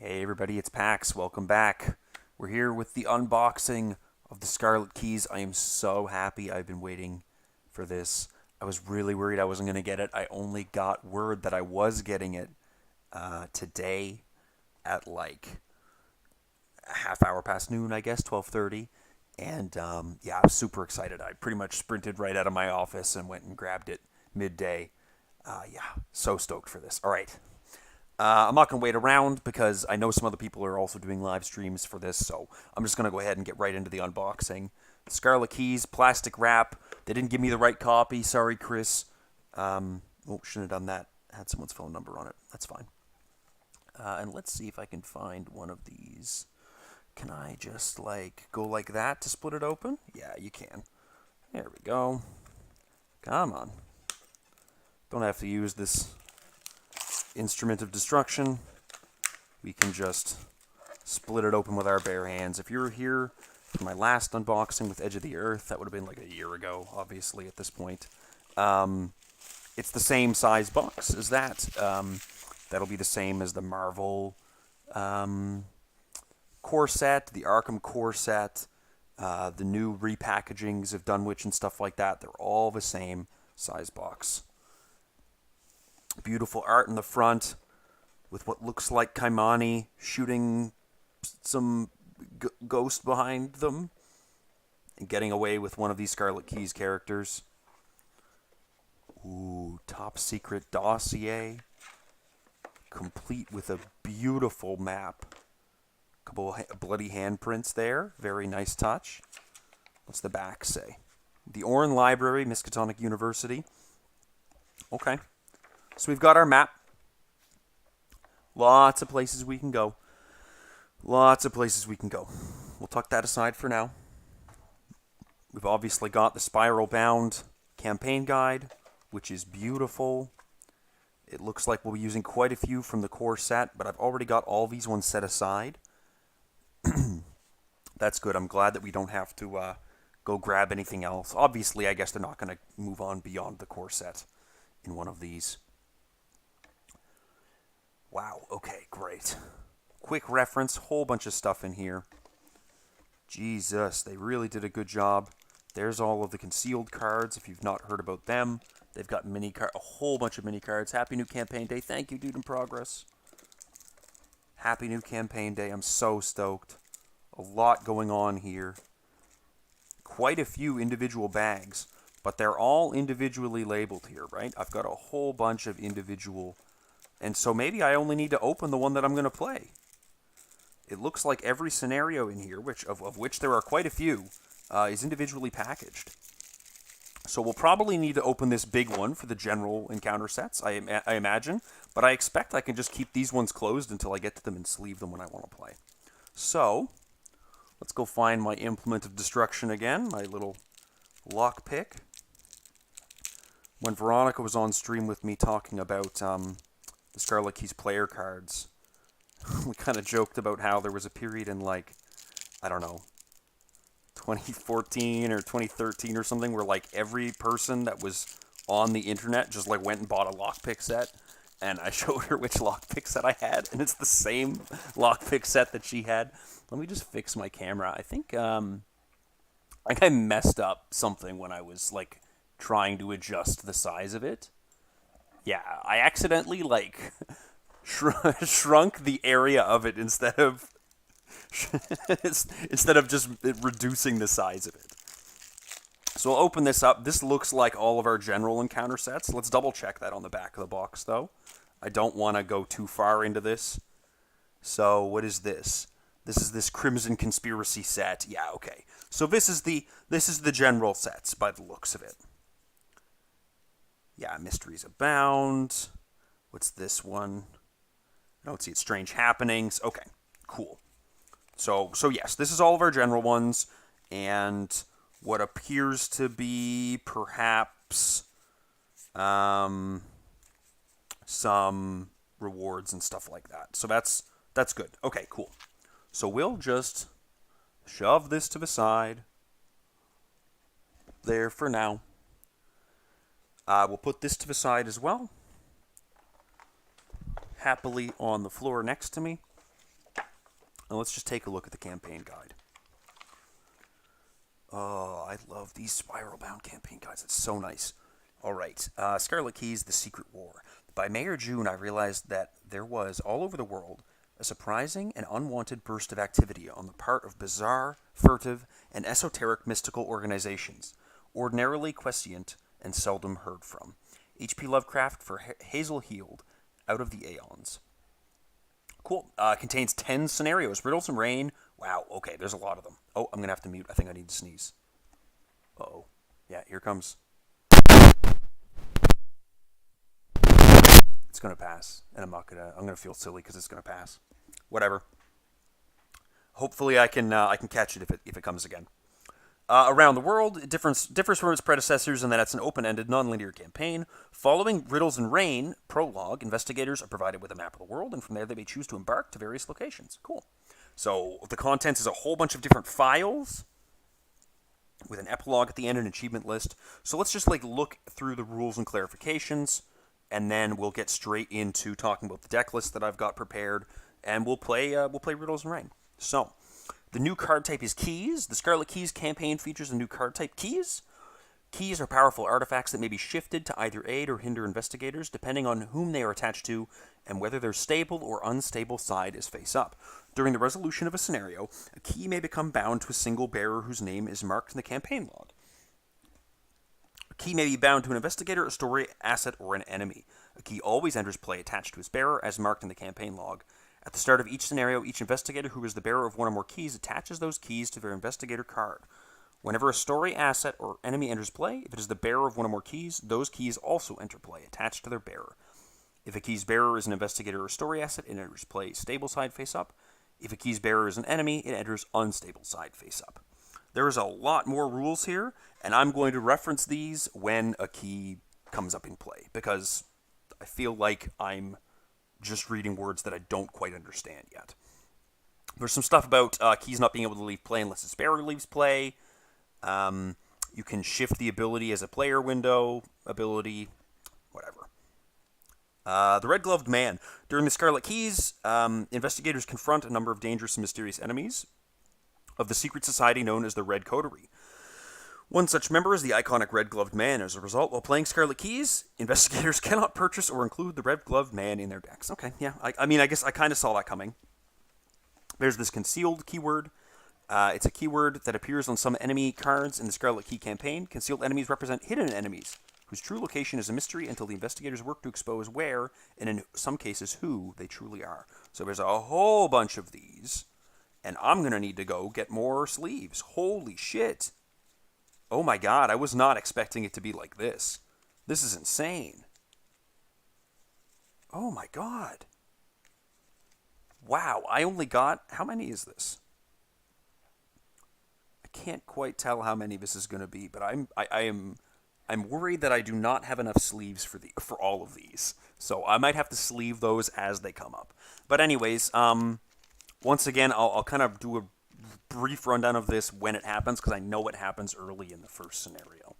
Hey everybody, it's Pax. Welcome back. We're here with the unboxing of the Scarlet Keys. I am so happy. I've been waiting for this. I was really worried I wasn't going to get it. I only got word that I was getting it today at like a half hour past noon, I guess, 12:30. And yeah, I was super excited. I pretty much sprinted right out of my office and went and grabbed it midday. Yeah, so stoked for this. All right. I'm not going to wait around because I know some other people are also doing live streams for this, so I'm just going to go ahead and get right into the unboxing. Scarlet Keys, plastic wrap. They didn't give me the right copy. Sorry, Chris. Shouldn't have done that. Had someone's phone number on it. That's fine. And let's see if I can find one of these. Can I just, go like that to split it open? Yeah, you can. There we go. Come on. Don't have to use this instrument of destruction. We can just split it open with our bare hands. If you were here for my last unboxing with Edge of the Earth, that would have been like a year ago, obviously, at this point. It's the same size box as that. That'll be the same as the Marvel core set, the Arkham core set, the new repackagings of Dunwich and stuff like that. They're all the same size box. Beautiful art in the front with what looks like Kymani shooting some ghost behind them and getting away with one of these Scarlet Keys characters. Ooh, top secret dossier. Complete with a beautiful map. Couple of bloody handprints there. Very nice touch. What's the back say? The Orin Library, Miskatonic University. Okay. So we've got our map. Lots of places we can go. Lots of places we can go. We'll tuck that aside for now. We've obviously got the spiral-bound campaign guide, which is beautiful. It looks like we'll be using quite a few from the core set, but I've already got all these ones set aside. That's good. I'm glad that we don't have to go grab anything else. Obviously, I guess they're not going to move on beyond the core set in one of these. Wow, okay, great. Quick reference, whole bunch of stuff in here. Jesus, they really did a good job. There's all of the concealed cards, if you've not heard about them. They've got a whole bunch of mini cards. Happy new campaign day. Thank you, Dude in Progress. Happy new campaign day. I'm so stoked. A lot going on here. Quite a few individual bags, but they're all individually labeled here, right? I've got a whole bunch of individual. And so maybe I only need to open the one that I'm going to play. It looks like every scenario in here, of which there are quite a few, is individually packaged. So we'll probably need to open this big one for the general encounter sets, I imagine. But I expect I can just keep these ones closed until I get to them and sleeve them when I want to play. So, let's go find my implement of destruction again, my little lockpick. When Veronica was on stream with me talking about the Scarlet Keys player cards, we kind of joked about how there was a period in, I don't know, 2014 or 2013 or something, where, every person that was on the internet just, went and bought a lockpick set, and I showed her which lockpick set I had, and it's the same lockpick set that she had. Let me just fix my camera. I think I messed up something when I was, trying to adjust the size of it. Yeah, I accidentally, shrunk the area of it instead of just reducing the size of it. So I'll open this up. This looks like all of our general encounter sets. Let's double check that on the back of the box, though. I don't want to go too far into this. So what is this? This is this Crimson Conspiracy set. Yeah, okay. So this is the general sets by the looks of it. Yeah, Mysteries Abound. What's this one? I don't see it. Strange Happenings. Okay, cool. So yes, this is all of our general ones, and what appears to be perhaps some rewards and stuff like that. So that's good. Okay, cool. So we'll just shove this to the side there for now. We'll put this to the side as well. Happily on the floor next to me. And let's just take a look at the campaign guide. Oh, I love these spiral-bound campaign guides. It's so nice. All right, Scarlet Keys, The Secret War. By May or June, I realized that there was, all over the world, a surprising and unwanted burst of activity on the part of bizarre, furtive, and esoteric mystical organizations, ordinarily quiescent and seldom heard from. H.P. Lovecraft for Hazel Heald, Out of the Aeons. Cool. Contains 10 scenarios. Riddles and Rain. Wow, okay, there's a lot of them. Oh, I'm going to have to mute. I think I need to sneeze. Uh-oh. Yeah, here comes. It's going to pass. And I'm going to feel silly because it's going to pass. Whatever. Hopefully I can catch it if it comes again. Around the World, it differs from its predecessors in that it's an open-ended, non-linear campaign. Following Riddles and Rain, Prologue, investigators are provided with a map of the world, and from there they may choose to embark to various locations. Cool. So the contents is a whole bunch of different files with an epilogue at the end and an achievement list. So let's just look through the rules and clarifications, and then we'll get straight into talking about the deck list that I've got prepared, and we'll play Riddles and Rain. So the new card type is Keys. The Scarlet Keys campaign features a new card type, Keys. Keys are powerful artifacts that may be shifted to either aid or hinder investigators, depending on whom they are attached to and whether their stable or unstable side is face up. During the resolution of a scenario, a key may become bound to a single bearer whose name is marked in the campaign log. A key may be bound to an investigator, a story, asset, or an enemy. A key always enters play attached to its bearer, as marked in the campaign log. At the start of each scenario, each investigator who is the bearer of one or more keys attaches those keys to their investigator card. Whenever a story, asset, or enemy enters play, if it is the bearer of one or more keys, those keys also enter play, attached to their bearer. If a key's bearer is an investigator or story asset, it enters play stable side face up. If a key's bearer is an enemy, it enters unstable side face up. There is a lot more rules here, and I'm going to reference these when a key comes up in play, because I feel like I'm just reading words that I don't quite understand yet. There's some stuff about keys not being able to leave play unless its bearer leaves play. You can shift the ability as a player window ability, whatever. The Red Gloved Man. During the Scarlet Keys, investigators confront a number of dangerous and mysterious enemies of the secret society known as the Red Coterie. One such member is the iconic Red Gloved Man. As a result, while playing Scarlet Keys, investigators cannot purchase or include the Red Gloved Man in their decks. Okay, yeah, I mean, I guess I kind of saw that coming. There's this concealed keyword. It's a keyword that appears on some enemy cards in the Scarlet Key campaign. Concealed enemies represent hidden enemies, whose true location is a mystery until the investigators work to expose where, and in some cases who, they truly are. So there's a whole bunch of these, and I'm going to need to go get more sleeves. Holy shit. Oh my god, I was not expecting it to be like this. This is insane. Oh my god. Wow, I only got... How many is this? I can't quite tell how many this is going to be, but I'm worried that I do not have enough sleeves for all of these. So I might have to sleeve those as they come up. But anyways, once again, I'll kind of do a brief rundown of this when it happens, because I know it happens early in the first scenario.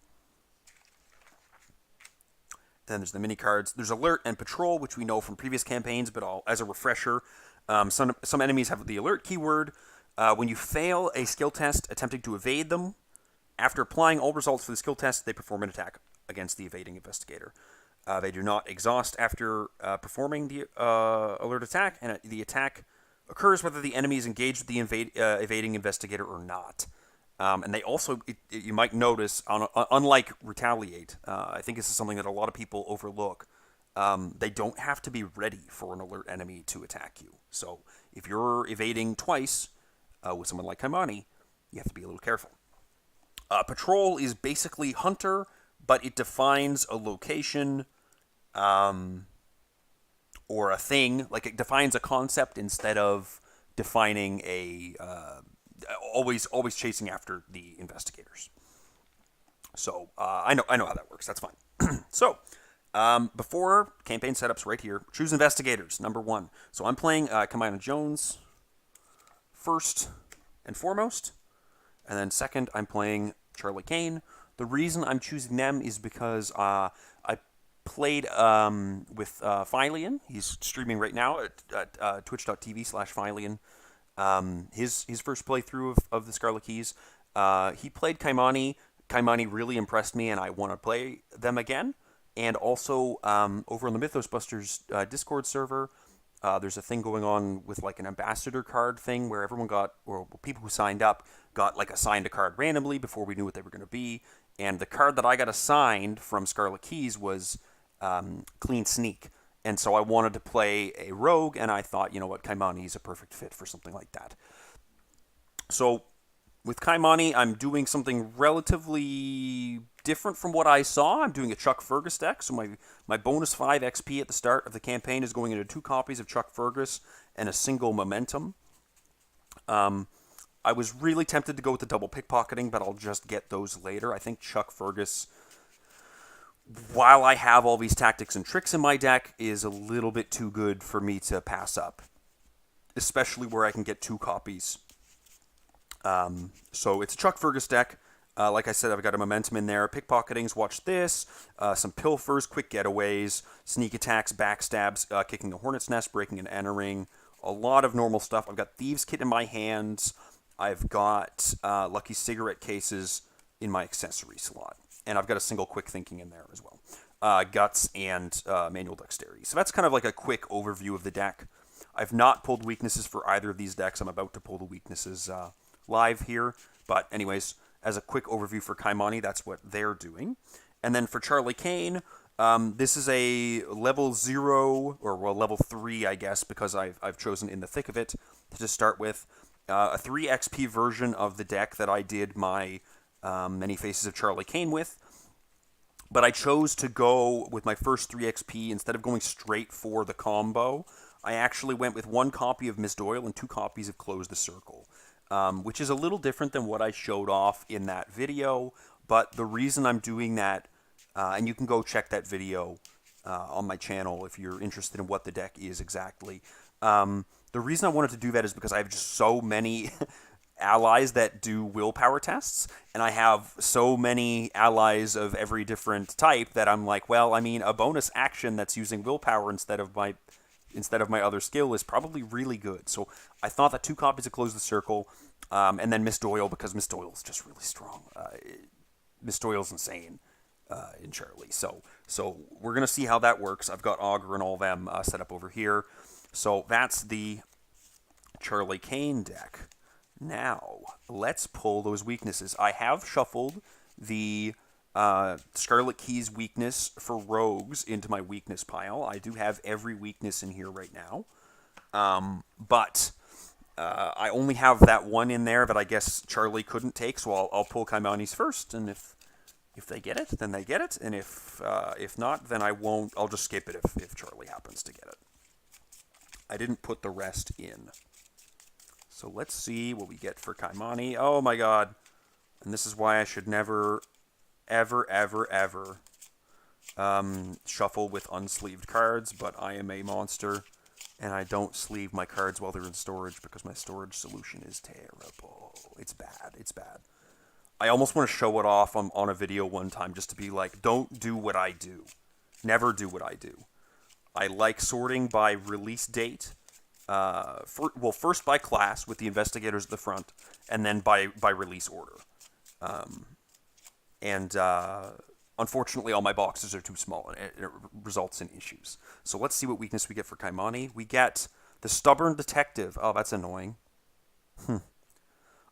Then there's the mini cards. There's Alert and Patrol, which we know from previous campaigns, but as a refresher, some enemies have the Alert keyword. When you fail a skill test attempting to evade them, after applying all results for the skill test, they perform an attack against the evading investigator. They do not exhaust after performing the alert attack, and the attack occurs whether the enemy is engaged with the evading investigator or not. And they also, you might notice, unlike Retaliate, I think this is something that a lot of people overlook, they don't have to be ready for an alert enemy to attack you. So if you're evading twice with someone like Kymani, you have to be a little careful. Patrol is basically Hunter, but it defines a location or a thing. Like, it defines a concept instead of defining a... always chasing after the investigators. So, I know how that works. That's fine. So, before campaign setups right here, choose investigators, number 1. So I'm playing Kymani Jones first and foremost. And then second, I'm playing Charlie Kane. The reason I'm choosing them is because I played with Philian. He's streaming right now at twitch.tv/Philian. His first playthrough of the Scarlet Keys. He played Kymani. Kymani really impressed me, and I want to play them again. And also, over on the Mythos Busters Discord server, there's a thing going on with like an ambassador card thing where everyone got, or people who signed up got like assigned a card randomly before we knew what they were going to be. And the card that I got assigned from Scarlet Keys was Clean Sneak. And so I wanted to play a rogue, and I thought, you know what, Kymani is a perfect fit for something like that. So with Kymani, I'm doing something relatively different from what I saw. I'm doing a Chuck Fergus deck, so my bonus 5 XP at the start of the campaign is going into 2 copies of Chuck Fergus and a single Momentum. I was really tempted to go with the double pickpocketing, but I'll just get those later. I think Chuck Fergus, while I have all these tactics and tricks in my deck, is a little bit too good for me to pass up, especially where I can get 2 copies. So it's a Chuck Fergus deck. Like I said, I've got a Momentum in there. Pickpocketings, watch this. Some Pilfers, quick getaways, sneak attacks, backstabs, kicking a Hornet's Nest, breaking and entering. A lot of normal stuff. I've got Thieves' Kit in my hands. I've got Lucky Cigarette Cases in my accessory slot. And I've got a single Quick Thinking in there as well. Guts and Manual Dexterity. So that's kind of like a quick overview of the deck. I've not pulled weaknesses for either of these decks. I'm about to pull the weaknesses live here. But anyways, as a quick overview for Kymani, that's what they're doing. And then for Charlie Kane, this is a level 0, or well, level 3, I guess, because I've chosen In the Thick of It to start with. A 3 XP version of the deck that I did my Many Faces of Charlie Kane with. But I chose to go with my first 3 XP, instead of going straight for the combo, I actually went with 1 copy of Miss Doyle and 2 copies of Close the Circle. Which is a little different than what I showed off in that video, but the reason I'm doing that, and you can go check that video on my channel if you're interested in what the deck is exactly. The reason I wanted to do that is because I have just so many allies that do willpower tests, and I have so many allies of every different type that I'm like, well, I mean, a bonus action that's using willpower instead of my other skill is probably really good. So I thought that 2 copies of Close the Circle, and then Miss Doyle, because Miss Doyle is just really strong. Miss Doyle's insane in Charlie. So we're going to see how that works. I've got Augur and all them set up over here. So that's the Charlie Kane deck. Now, let's pull those weaknesses. I have shuffled the Scarlet Keys weakness for rogues into my weakness pile. I do have every weakness in here right now. But I only have that one in there that I guess Charlie couldn't take, so I'll pull Kymani's first, and if they get it, then they get it, and if not, then I won't. I'll just skip it if Charlie happens to get it. I didn't put the rest in. So let's see what we get for Kymani. Oh my god. And this is why I should never, ever, ever, ever shuffle with unsleeved cards, but I am a monster, and I don't sleeve my cards while they're in storage because my storage solution is terrible. It's bad. It's bad. I almost want to show it off on a video one time just to be like, don't do what I do. Never do what I do. I like sorting by release date. First by class with the investigators at the front, and then by release order. Unfortunately, all my boxes are too small, and it results in issues. So let's see what weakness we get for Kymani. We get the Stubborn Detective. Oh, that's annoying.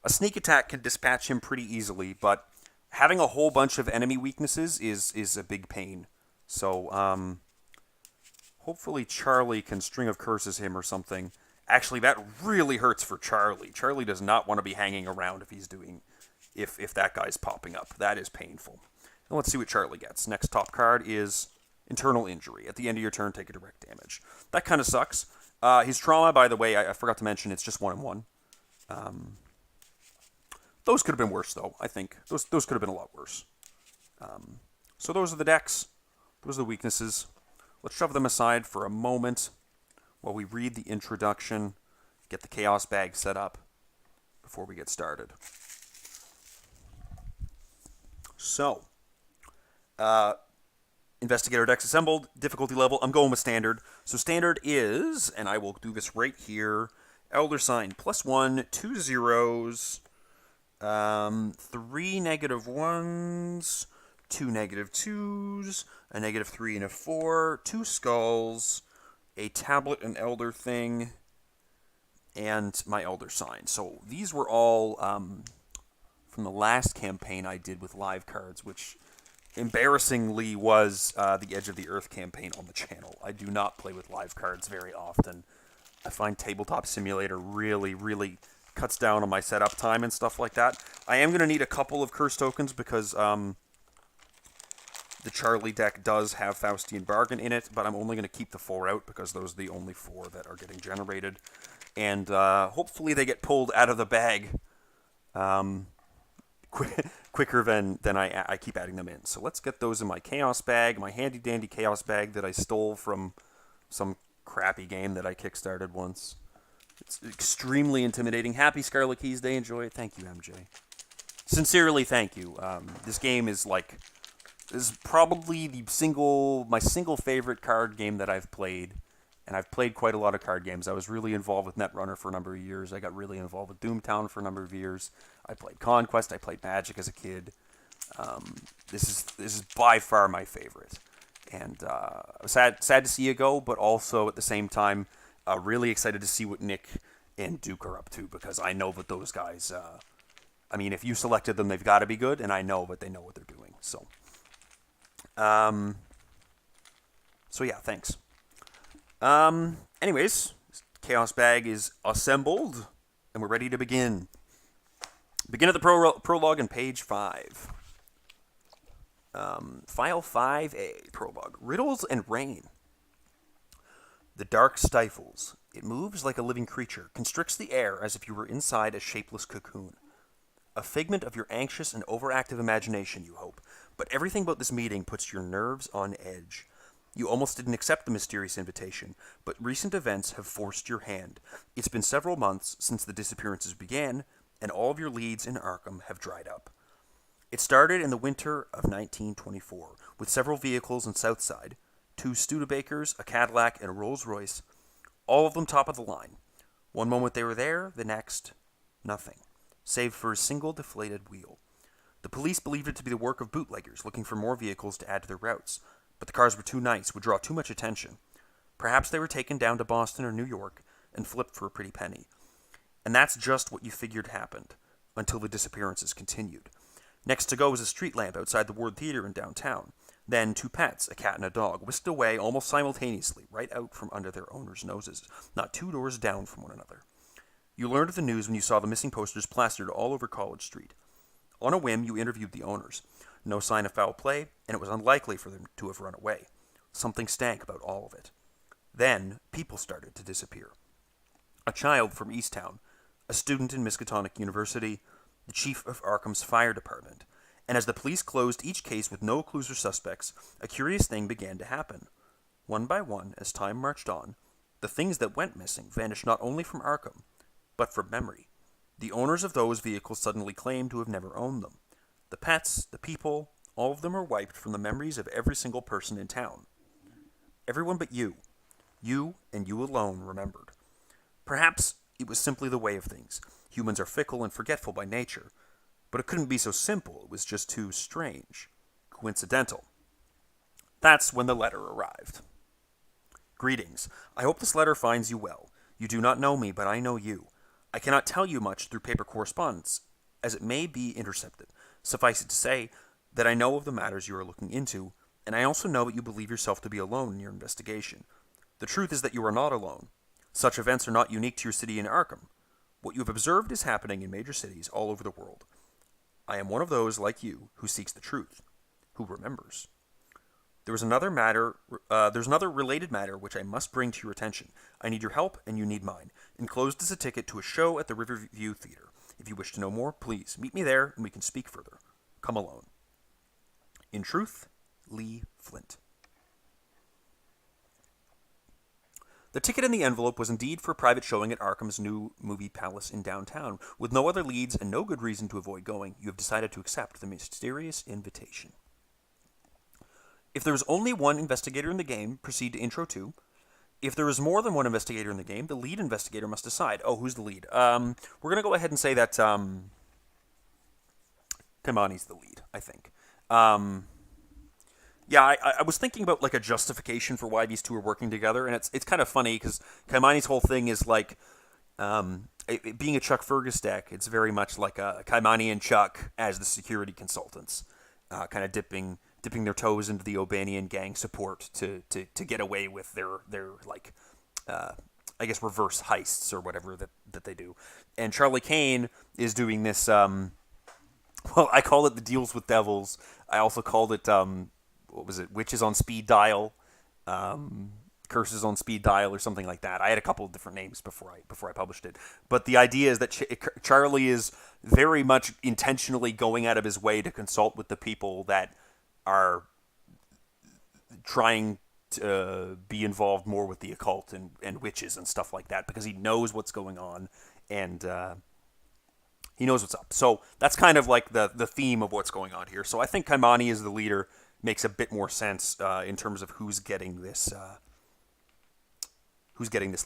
A sneak attack can dispatch him pretty easily, but having a whole bunch of enemy weaknesses is a big pain. So, hopefully Charlie can String of Curses him or something. Actually, that really hurts for Charlie. Charlie does not want to be hanging around if that guy's popping up. That is painful. Now let's see what Charlie gets. Next top card is Internal Injury. At the end of your turn, take a direct damage. That kind of sucks. His trauma, by the way, I forgot to mention, it's just 1 and 1. Those could have been worse, though, I think. Those could have been a lot worse. So those are the decks. Those are the weaknesses. Let's shove them aside for a moment while we read the introduction, get the Chaos Bag set up before we get started. So, Investigator decks assembled, difficulty level, I'm going with Standard. So Standard is, and I will do this right here, Elder Sign, +1, 2 zeros, 3 -1s, 2 -2s, a -3 and a 4, 2 skulls, a tablet and elder thing, and my Elder Sign. So these were all from the last campaign I did with live cards, which embarrassingly was the Edge of the Earth campaign on the channel. I do not play with live cards very often. I find Tabletop Simulator really, really cuts down on my setup time and stuff like that. I am going to need a couple of curse tokens because the Charlie deck does have Faustian Bargain in it, but I'm only going to keep the 4 out because those are the only 4 that are getting generated. And hopefully they get pulled out of the bag quicker than I keep adding them in. So let's get those in my Chaos bag, my handy-dandy Chaos bag that I stole from some crappy game that I kickstarted once. It's extremely intimidating. Happy Scarlet Keys Day. Enjoy it. Thank you, MJ. Sincerely, thank you. This game is probably my single favorite card game that I've played. And I've played quite a lot of card games. I was really involved with Netrunner for a number of years. I got really involved with Doomtown for a number of years. I played Conquest. I played Magic as a kid. This is by far my favorite. And sad to see you go, but also at the same time, really excited to see what Nick and Duke are up to, because I know that those guys, if you selected them, they've got to be good, and I know that they know what they're doing. So yeah, thanks. Anyways, Chaos Bag is assembled, and we're ready to begin. Begin at the prologue on page 5. File 5A, Prologue. Riddles and Rain. The dark stifles. It moves like a living creature, constricts the air as if you were inside a shapeless cocoon. A figment of your anxious and overactive imagination, you hope, but everything about this meeting puts your nerves on edge. You almost didn't accept the mysterious invitation, but recent events have forced your hand. It's been several months since the disappearances began, and all of your leads in Arkham have dried up. It started in the winter of 1924, with several vehicles in Southside, 2 Studebakers, a Cadillac, and a Rolls-Royce, all of them top of the line. One moment they were there, the next, nothing, save for a single deflated wheel. The police believed it to be the work of bootleggers looking for more vehicles to add to their routes, but the cars were too nice, would draw too much attention. Perhaps they were taken down to Boston or New York and flipped for a pretty penny. And that's just what you figured happened, until the disappearances continued. Next to go was a street lamp outside the Ward Theater in downtown. Then 2 pets, a cat and a dog, whisked away almost simultaneously, right out from under their owners' noses, not 2 doors down from one another. You learned of the news when you saw the missing posters plastered all over College Street. On a whim, you interviewed the owners. No sign of foul play, and it was unlikely for them to have run away. Something stank about all of it. Then, people started to disappear. A child from Easttown, a student in Miskatonic University, the chief of Arkham's fire department, and as the police closed each case with no clues or suspects, a curious thing began to happen. One by one, as time marched on, the things that went missing vanished not only from Arkham, but from memory. The owners of those vehicles suddenly claimed to have never owned them. The pets, the people, all of them are wiped from the memories of every single person in town. Everyone but you. You and you alone remembered. Perhaps it was simply the way of things. Humans are fickle and forgetful by nature. But it couldn't be so simple. It was just too strange. Coincidental. That's when the letter arrived. Greetings. I hope this letter finds you well. You do not know me, but I know you. I cannot tell you much through paper correspondence, as it may be intercepted. Suffice it to say that I know of the matters you are looking into, and I also know that you believe yourself to be alone in your investigation. The truth is that you are not alone. Such events are not unique to your city in Arkham. What you have observed is happening in major cities all over the world. I am one of those, like you, who seeks the truth, who remembers. There's another related matter which I must bring to your attention. I need your help, and you need mine. Enclosed is a ticket to a show at the Riverview Theater. If you wish to know more, please meet me there, and we can speak further. Come alone. In truth, Lee Flint. The ticket in the envelope was indeed for a private showing at Arkham's new movie palace in downtown. With no other leads and no good reason to avoid going, you have decided to accept the mysterious invitation. If there is only one investigator in the game, proceed to Intro 2. if there is more than one investigator in the game, the lead investigator must decide. Oh, who's the lead? We're going to go ahead and say that Kymani's the lead, I think. Yeah, I was thinking about like a justification for why these two are working together, and it's kind of funny because Kymani's whole thing is like being a Chuck Fergus deck. It's very much like a Kymani and Chuck as the security consultants, kind of dipping their toes into the O'Banian gang support to get away with their like I guess reverse heists or whatever that they do. And Charlie Kane is doing this. Well, I call it the deals with devils. I also called it what was it? Witches on speed dial, curses on speed dial, or something like that. I had a couple of different names before I published it. But the idea is that Charlie is very much intentionally going out of his way to consult with the people that are trying to be involved more with the occult and witches and stuff like that, because he knows what's going on and he knows what's up. So that's kind of like the theme of what's going on here. So I think Kymani is the leader. Makes a bit more sense in terms of who's getting this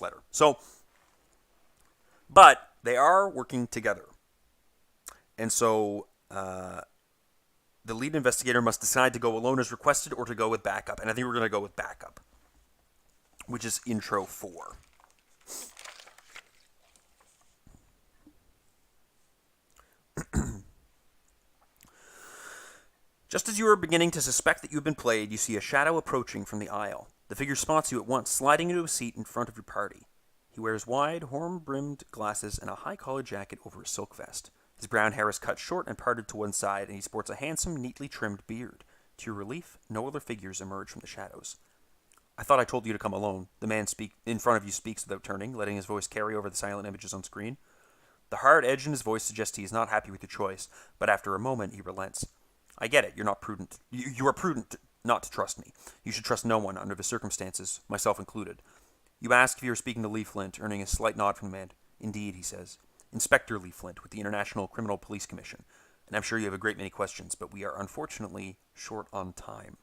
letter. So, but they are working together, and so the lead investigator must decide to go alone as requested or to go with backup. And I think we're going to go with backup, which is intro 4. Just as you are beginning to suspect that you have been played, you see a shadow approaching from the aisle. The figure spots you at once, sliding into a seat in front of your party. He wears wide, horn-brimmed glasses and a high-collared jacket over his silk vest. His brown hair is cut short and parted to one side, and he sports a handsome, neatly trimmed beard. To your relief, no other figures emerge from the shadows. "I thought I told you to come alone." The man in front of you speaks without turning, letting his voice carry over the silent images on screen. The hard edge in his voice suggests he is not happy with your choice, but after a moment he relents. "I get it. You're not prudent. You are prudent not to trust me. You should trust no one under the circumstances, myself included." You ask if you are speaking to Lee Flint, earning a slight nod from the man. "Indeed," he says. "Inspector Lee Flint with the International Criminal Police Commission. And I'm sure you have a great many questions, but we are unfortunately short on time."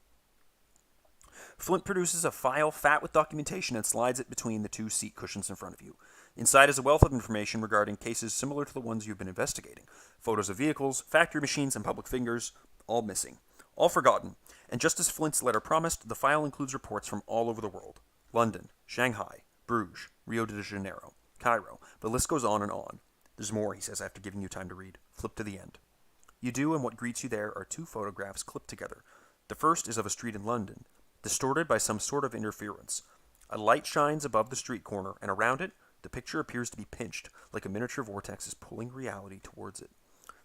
Flint produces a file fat with documentation and slides it between the two seat cushions in front of you. Inside is a wealth of information regarding cases similar to the ones you've been investigating. Photos of vehicles, factory machines, and public figures, all missing. All forgotten. And just as Flint's letter promised, the file includes reports from all over the world. London, Shanghai, Bruges, Rio de Janeiro, Cairo. The list goes on and on. "There's more," he says after giving you time to read. Flip to the end. You do, and what greets you there are two photographs clipped together. The first is of a street in London, distorted by some sort of interference. A light shines above the street corner, and around it, the picture appears to be pinched, like a miniature vortex is pulling reality towards it.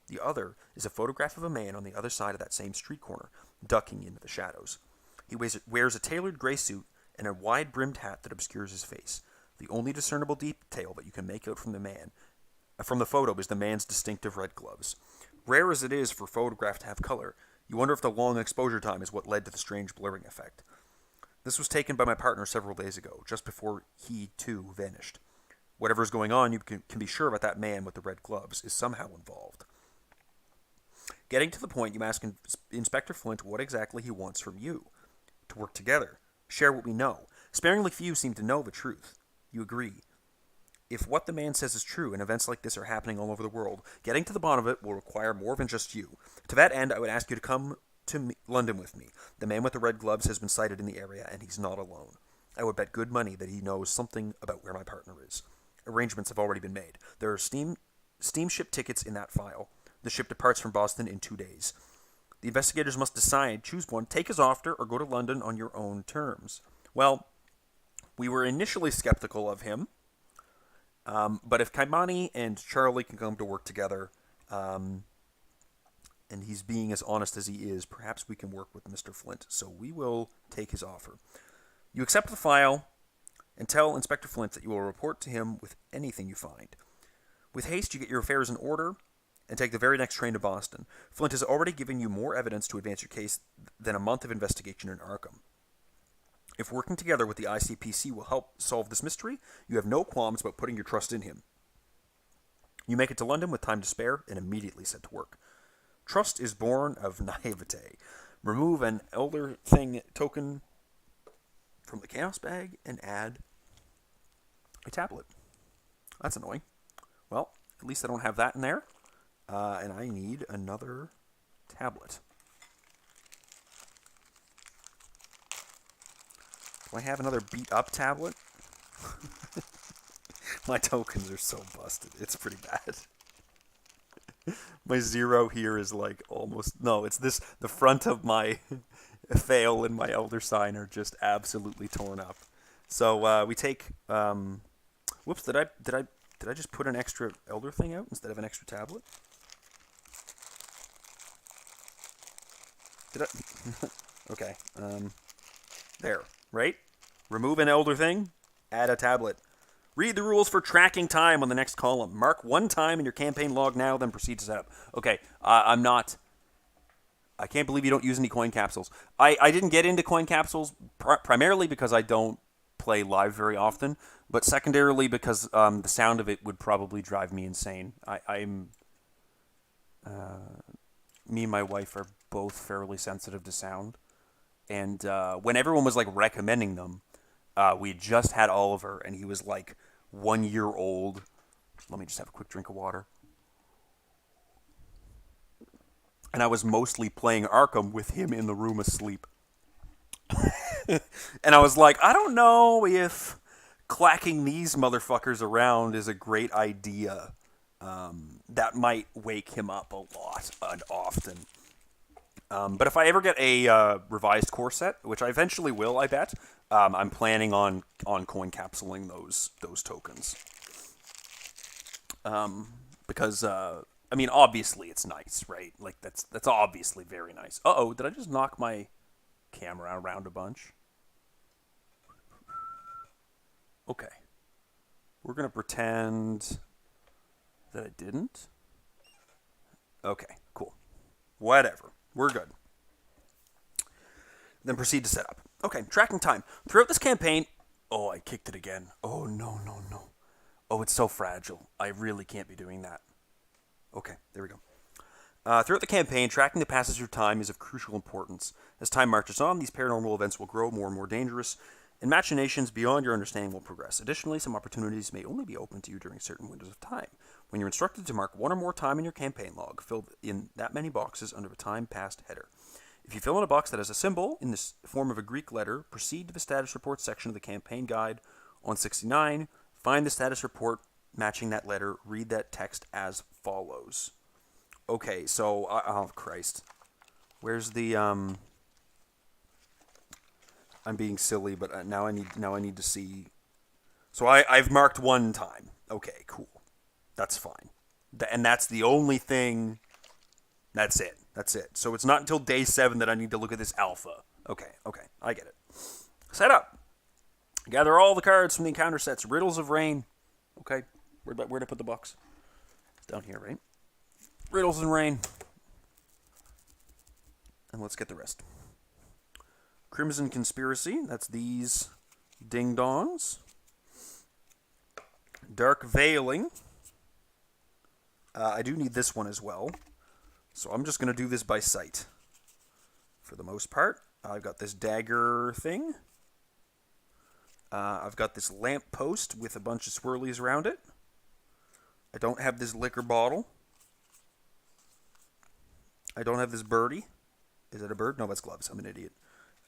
The other is a photograph of a man on the other side of that same street corner, ducking into the shadows. He wears a tailored gray suit and a wide-brimmed hat that obscures his face. The only discernible detail that you can make out from the photo is the man's distinctive red gloves. Rare as it is for a photograph to have color, you wonder if the long exposure time is what led to the strange blurring effect. This was taken by my partner several days ago, just before he, too, vanished. Whatever is going on, you can be sure about that man with the red gloves is somehow involved. Getting to the point, you ask Inspector Flint what exactly he wants from you. To work together. Share what we know. Sparingly few seem to know the truth. You agree. If what the man says is true, and events like this are happening all over the world, getting to the bottom of it will require more than just you. To that end, I would ask you to come to London with me. The man with the red gloves has been sighted in the area, and he's not alone. I would bet good money that he knows something about where my partner is. Arrangements have already been made. There are steamship tickets in that file. The ship departs from Boston in 2 days. The investigators must decide, choose one, take his offer, or go to London on your own terms. Well, we were initially skeptical of him, but if Kymani and Charlie can come to work together, and he's being as honest as he is, perhaps we can work with Mr. Flint, so we will take his offer. You accept the file, and tell Inspector Flint that you will report to him with anything you find. With haste, you get your affairs in order, and take the very next train to Boston. Flint has already given you more evidence to advance your case than a month of investigation in Arkham. If working together with the ICPC will help solve this mystery, you have no qualms about putting your trust in him. You make it to London with time to spare and immediately set to work. Trust is born of naivete. Remove an Elder Thing token from the Chaos Bag and add a tablet. That's annoying. Well, at least I don't have that in there. And I need another tablet. Do I have another beat up tablet? My tokens are so busted. It's pretty bad. My 0 here is like almost... No, it's this... The front of my fail and my elder sign are just absolutely torn up. So we take... whoops, did I just put an extra elder thing out instead of an extra tablet? Did I... Okay. There. Right? Remove an elder thing. Add a tablet. Read the rules for tracking time on the next column. Mark one time in your campaign log now, then proceed to set up. Okay, I'm not... I can't believe you don't use any coin capsules. I didn't get into coin capsules primarily because I don't play live very often, but secondarily because the sound of it would probably drive me insane. Me and my wife are both fairly sensitive to sound, and when everyone was like recommending them, we just had Oliver, and he was like 1 year old. Let me just have a quick drink of water. And I was mostly playing Arkham with him in the room asleep. And I was like, I don't know if clacking these motherfuckers around is a great idea. That might wake him up a lot and often. But if I ever get a revised core set, which I eventually will, I bet, I'm planning on coin capsuling those tokens. Because I mean, obviously it's nice, right? Like that's obviously very nice. Uh-oh, did I just knock my camera around a bunch? Okay. We're going to pretend that I didn't. Okay, cool. Whatever. We're good. Then proceed to set up. Okay, tracking time. Throughout this campaign... Oh, I kicked it again. Oh, no. Oh, it's so fragile. I really can't be doing that. Okay, there we go. Throughout the campaign, tracking the passage of time is of crucial importance. As time marches on, these paranormal events will grow more and more dangerous, and machinations beyond your understanding will progress. Additionally, some opportunities may only be open to you during certain windows of time. When you're instructed to mark one or more time in your campaign log, fill in that many boxes under a time passed header. If you fill in a box that has a symbol in the form of a Greek letter, proceed to the status report section of the campaign guide on 69, find the status report matching that letter, read that text as follows. Okay, so, oh Christ. Where's the, I'm being silly, but now I need to see. So I've marked one time. Okay, cool. That's fine. And that's the only thing. That's it. So it's not until day 7 that I need to look at this alpha. Okay, I get it. Set up. Gather all the cards from the encounter sets. Riddles of Rain. Okay, where'd I put the box? It's down here, right? Riddles and Rain. And let's get the rest. Crimson Conspiracy. That's these ding-dongs. Dark Veiling. I do need this one as well. So I'm just going to do this by sight. For the most part. I've got this dagger thing. I've got this lamp post with a bunch of swirlies around it. I don't have this liquor bottle. I don't have this birdie. Is it a bird? No, that's gloves. I'm an idiot.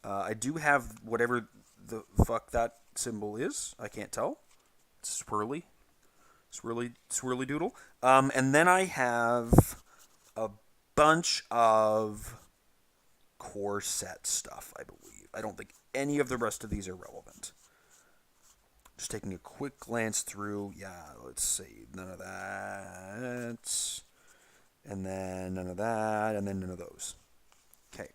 I do have whatever the fuck that symbol is. I can't tell. It's swirly. Swirly doodle. And then I have a bunch of core set stuff, I believe. I don't think any of the rest of these are relevant. Just taking a quick glance through. Yeah, let's see. None of that. And then none of that. And then none of those. Okay.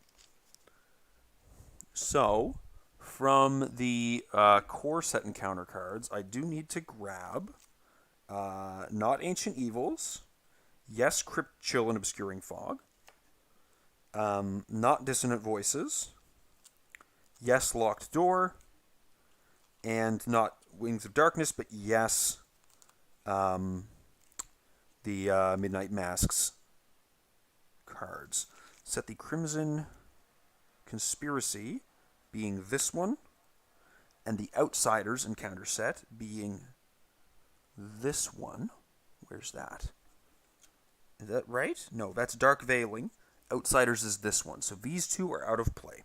So, from the core set encounter cards, I do need to grab Not Ancient Evils. Yes, Crypt Chill and Obscuring Fog. Not Dissonant Voices. Yes, Locked Door. And not Wings of Darkness, but yes, the Midnight Masks cards. Set the Crimson Conspiracy being this one, and the Outsiders encounter set being this one. Where's that? Is that right? No, that's Dark Veiling. Outsiders is this one. So these two are out of play.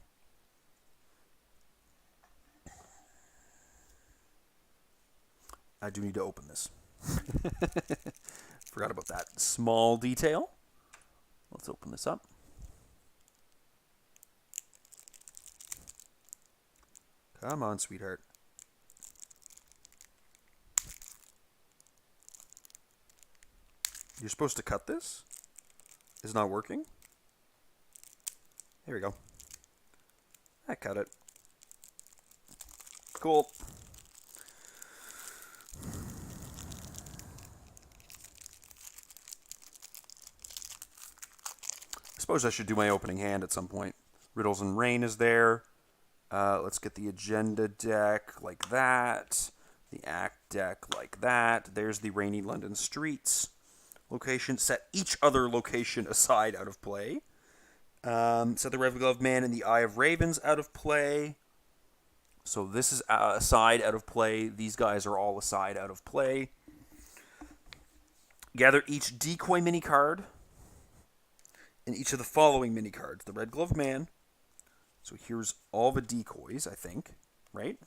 I do need to open this. Forgot about that small detail. Let's open this up. Come on, sweetheart. You're supposed to cut this? It's not working? There we go. I cut it. Cool. I suppose I should do my opening hand at some point. Riddles and Rain is there. Let's get the agenda deck like that. The act deck like that. There's the Rainy London Streets location. Set each other location aside out of play. Set the Red Glove Man and the Eye of Ravens out of play. So this is aside out of play. These guys are all aside out of play. Gather each decoy mini card and each of the following mini cards. The Red Glove Man. So here's all the decoys, I think, right?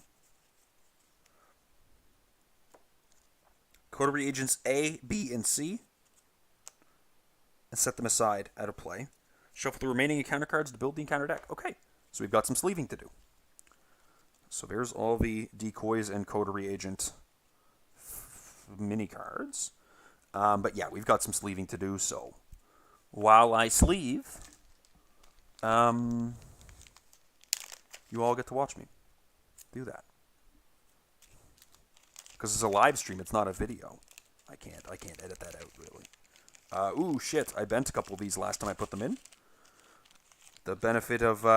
Coterie Agents A, B, and C. And set them aside out of play. Shuffle the remaining encounter cards to build the encounter deck. Okay, so we've got some sleeving to do. So there's all the decoys and Coterie Agent mini cards. But yeah, we've got some sleeving to do, so while I sleeve, you all get to watch me do that. Because it's a live stream, it's not a video. I can't edit that out, really. Ooh, shit, I bent a couple of these last time I put them in. The benefit of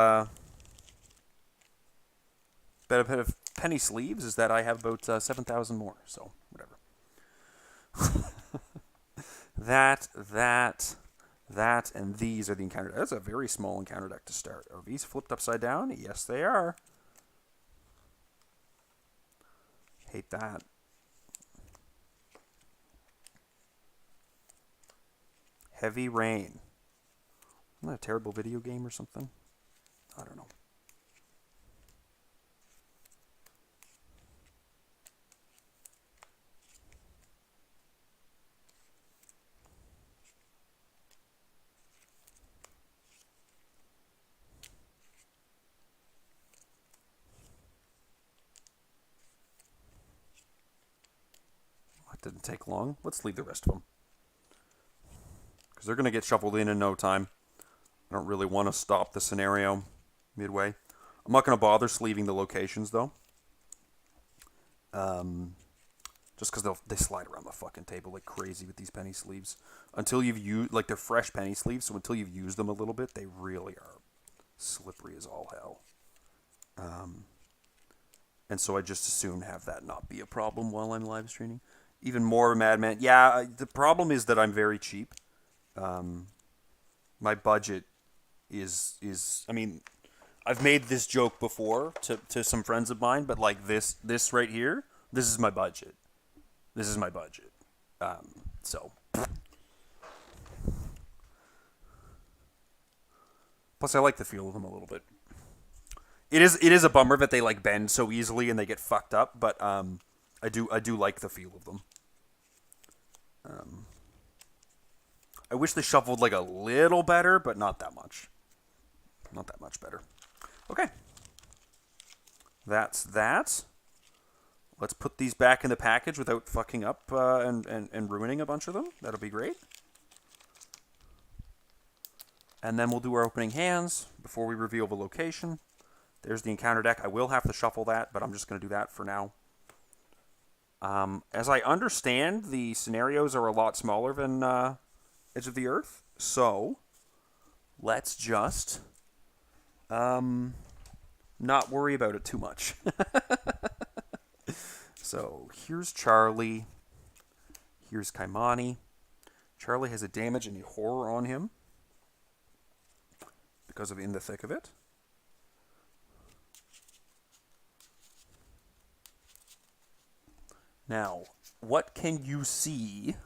penny sleeves is that I have about 7,000 more, so whatever. that, and these are the encounter deck. That's a very small encounter deck to start. Are these flipped upside down? Yes, they are. Hate that. Heavy Rain. Isn't that a terrible video game or something? I don't know. That didn't take long. Let's leave the rest of them. Because they're going to get shuffled in no time. I don't really want to stop the scenario midway. I'm not going to bother sleeving the locations, though. Just because they slide around the fucking table like crazy with these penny sleeves. Until you've used, like, they're fresh penny sleeves, so until you've used them a little bit, they really are slippery as all hell. And so I just as soon have that not be a problem while I'm live streaming. Even more of a madman. Yeah, the problem is that I'm very cheap. My budget is I mean, I've made this joke before to some friends of mine, but like this right here, this is my budget. This is my budget. So plus I like the feel of them a little bit. It is a bummer that they like bend so easily and they get fucked up, but I do like the feel of them. I wish they shuffled like a little better, but not that much. Not that much better. Okay. That's that. Let's put these back in the package without fucking up and ruining a bunch of them. That'll be great. And then we'll do our opening hands before we reveal the location. There's the encounter deck. I will have to shuffle that, but I'm just going to do that for now. As I understand, the scenarios are a lot smaller than Edge of the Earth. So, let's just not worry about it too much. So, here's Charlie. Here's Kymani. Charlie has a damage and a horror on him because of In the Thick of It. Now, what can you see?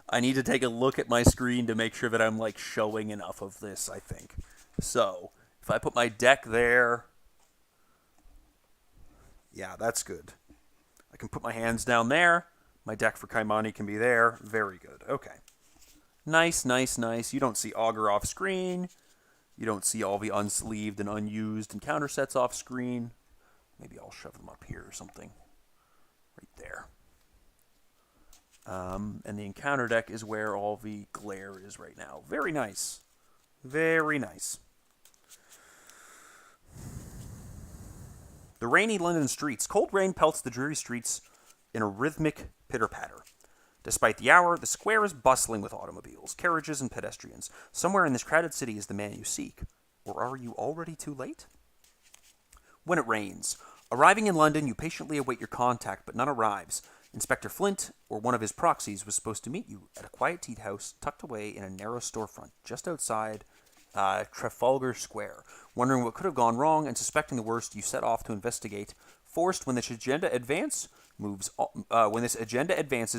I need to take a look at my screen to make sure that I'm like showing enough of this, I think. So, if I put my deck there, yeah, that's good. I can put my hands down there. My deck for Kymani can be there. Very good. Okay. Nice, nice, nice. You don't see Augur off screen. You don't see all the unsleeved and unused encounter sets off screen. Maybe I'll shove them up here or something. Right there. And the encounter deck is where all the glare is right now. Very nice. Very nice. The rainy London streets. Cold rain pelts the dreary streets in a rhythmic pitter-patter. Despite the hour, the square is bustling with automobiles, carriages, and pedestrians. Somewhere in this crowded city is the man you seek. Or are you already too late? When it rains. Arriving in London, you patiently await your contact, but none arrives. Inspector Flint, or one of his proxies, was supposed to meet you at a quiet tea house tucked away in a narrow storefront just outside Trafalgar Square. Wondering what could have gone wrong and suspecting the worst, you set off to investigate. Forced when this agenda advances,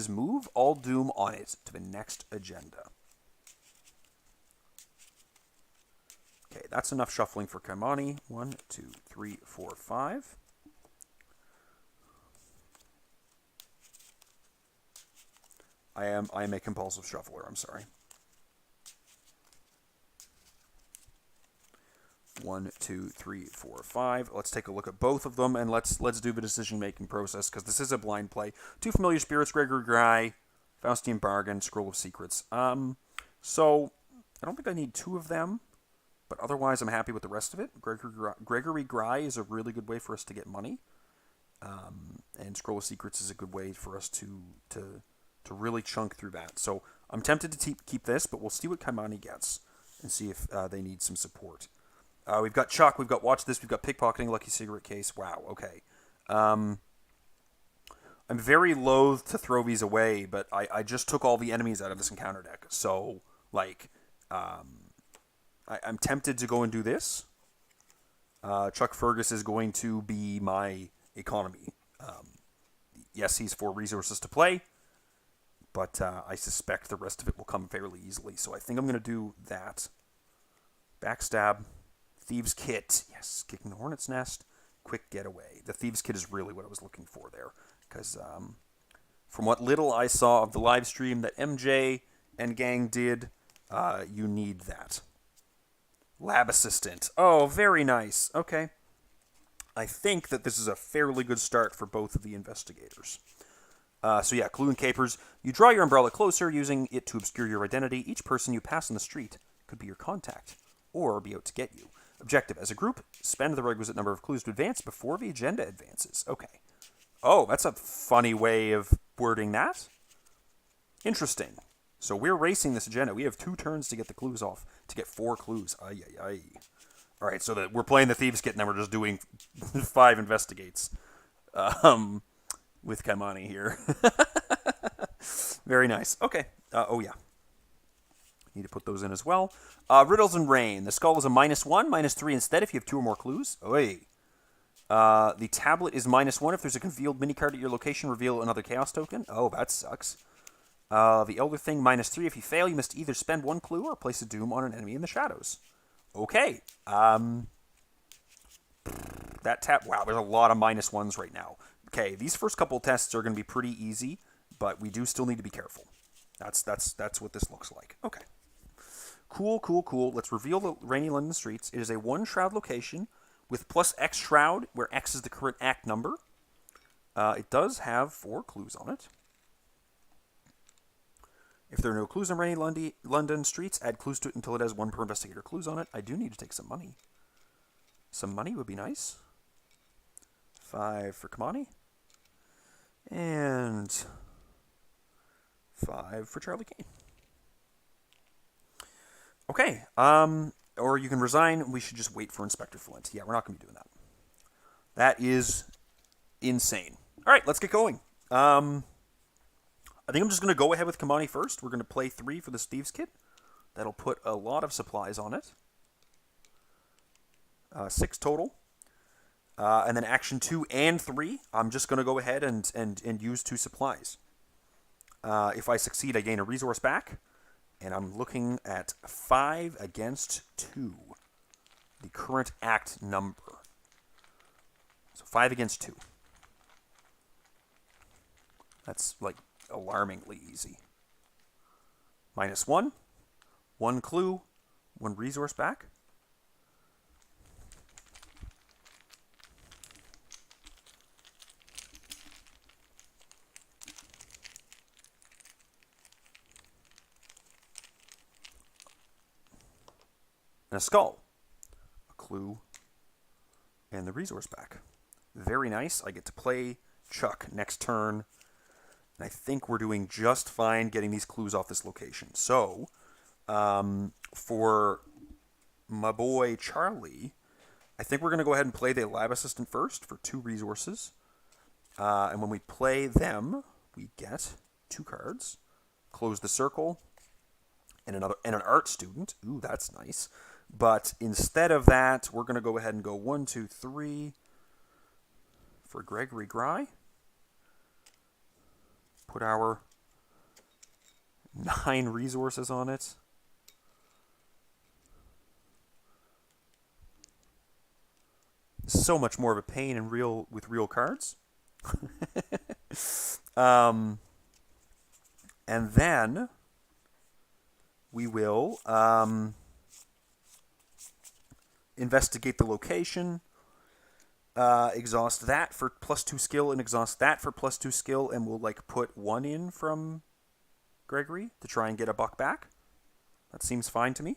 move all doom on it to the next agenda. Okay, that's enough shuffling for Kymani. 1, 2, 3, 4, 5. I am a compulsive shuffler, I'm sorry. 1, 2, 3, 4, 5. Let's take a look at both of them, and let's do the decision-making process, because this is a blind play. 2 familiar spirits, Gregory Gry, Faustian Bargain, Scroll of Secrets. So, I don't think I need 2 of them, but otherwise I'm happy with the rest of it. Gregory Gry is a really good way for us to get money, and Scroll of Secrets is a good way for us to really chunk through that. So, I'm tempted to keep this, but we'll see what Kymani gets, and see if they need some support. We've got Chuck, we've got Watch This, we've got Pickpocketing, Lucky Cigarette Case. Wow, okay. I'm very loath to throw these away, but I just took all the enemies out of this encounter deck. So, like, I'm tempted to go and do this. Chuck Fergus is going to be my economy. Yes, he's 4 resources to play, but I suspect the rest of it will come fairly easily. So I think I'm going to do that. Backstab. Thieves' Kit. Yes, Kicking the Hornet's Nest. Quick Getaway. The Thieves' Kit is really what I was looking for there. Because from what little I saw of the live stream that MJ and gang did, you need that. Lab Assistant. Oh, very nice. Okay. I think that this is a fairly good start for both of the investigators. So yeah, Clue and Capers. You draw your umbrella closer, using it to obscure your identity. Each person you pass on the street could be your contact, or be out to get you. Objective. As a group, spend the requisite number of clues to advance before the agenda advances. Okay. Oh, that's a funny way of wording that. Interesting. So we're racing this agenda. We have 2 turns to get the clues off, to get 4 clues. Ay, ay, ay. All right, so we're playing the Thieves' Kit, and then we're just doing 5 investigates with Kymani here. Very nice. Okay. Oh, yeah. Need to put those in as well. Riddles and Rain. The skull is a -1, -3 instead if you have 2 or more clues. Oy. The tablet is -1 if there's a concealed minicard at your location. Reveal another chaos token. Oh, that sucks. The Elder Thing, -3. If you fail, you must either spend 1 clue or place a doom on an enemy in the shadows. Okay. Wow, there's a lot of -1s right now. Okay, these first couple tests are going to be pretty easy, but we do still need to be careful. That's what this looks like. Okay. Cool, cool, cool. Let's reveal the rainy London streets. It is a 1 shroud location with plus X shroud, where X is the current act number. It does have 4 clues on it. If there are no clues on rainy London streets, add clues to it until it has 1 per investigator clues on it. I do need to take some money. Some money would be nice. 5 for Kymani. And 5 for Charlie Kane. Okay, or you can resign. We should just wait for Inspector Flint. Yeah, we're not going to be doing that. That is insane. All right, let's get going. I think I'm just going to go ahead with Kymani first. We're going to play 3 for this Thieves' Kit. That'll put a lot of supplies on it. 6 total. And then action 2 and 3, I'm just going to go ahead and use 2 supplies. If I succeed, I gain a resource back. And I'm looking at 5 against 2. The current act number. So 5 against 2. That's like alarmingly easy. -1. 1 clue. 1 resource back. And a skull. A clue. And the resource back. Very nice. I get to play Chuck next turn. And I think we're doing just fine getting these clues off this location. So, for my boy Charlie, I think we're going to go ahead and play the lab assistant first for 2 resources. And when we play them, we get 2 cards. Close the circle. And an art student. Ooh, that's nice. But instead of that, we're going to go ahead and go 1, 2, 3 for Gregory Gry. Put our 9 resources on it. So much more of a pain with real cards. And then we will investigate the location. Exhaust that for +2 skill and exhaust that for +2 skill, and we'll like put 1 in from Gregory to try and get a buck back. That seems fine to me.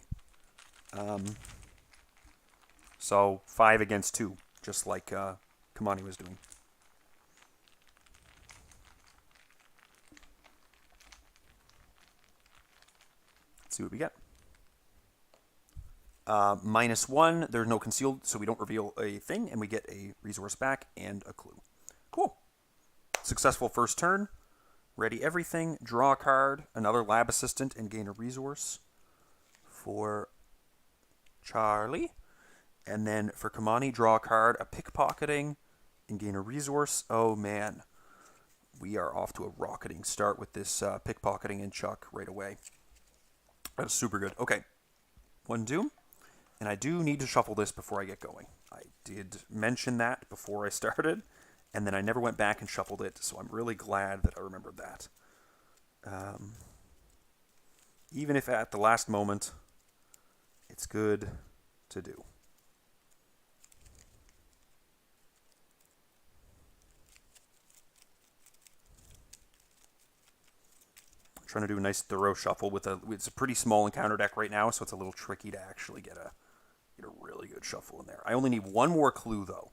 So 5 against 2, just like Kymani was doing. Let's see what we get. -1, there's no concealed, so we don't reveal a thing, and we get a resource back and a clue. Cool. Successful first turn. Ready everything. Draw a card, another lab assistant, and gain a resource for Charlie. And then for Kymani, draw a card, a pickpocketing, and gain a resource. Oh, man. We are off to a rocketing start with this pickpocketing and Chuck right away. That's super good. Okay. 1 doom. And I do need to shuffle this before I get going. I did mention that before I started, and then I never went back and shuffled it, so I'm really glad that I remembered that. Even if at the last moment, it's good to do. I'm trying to do a nice thorough shuffle it's a pretty small encounter deck right now, so it's a little tricky to actually get a really good shuffle in there. I only need 1 more clue, though.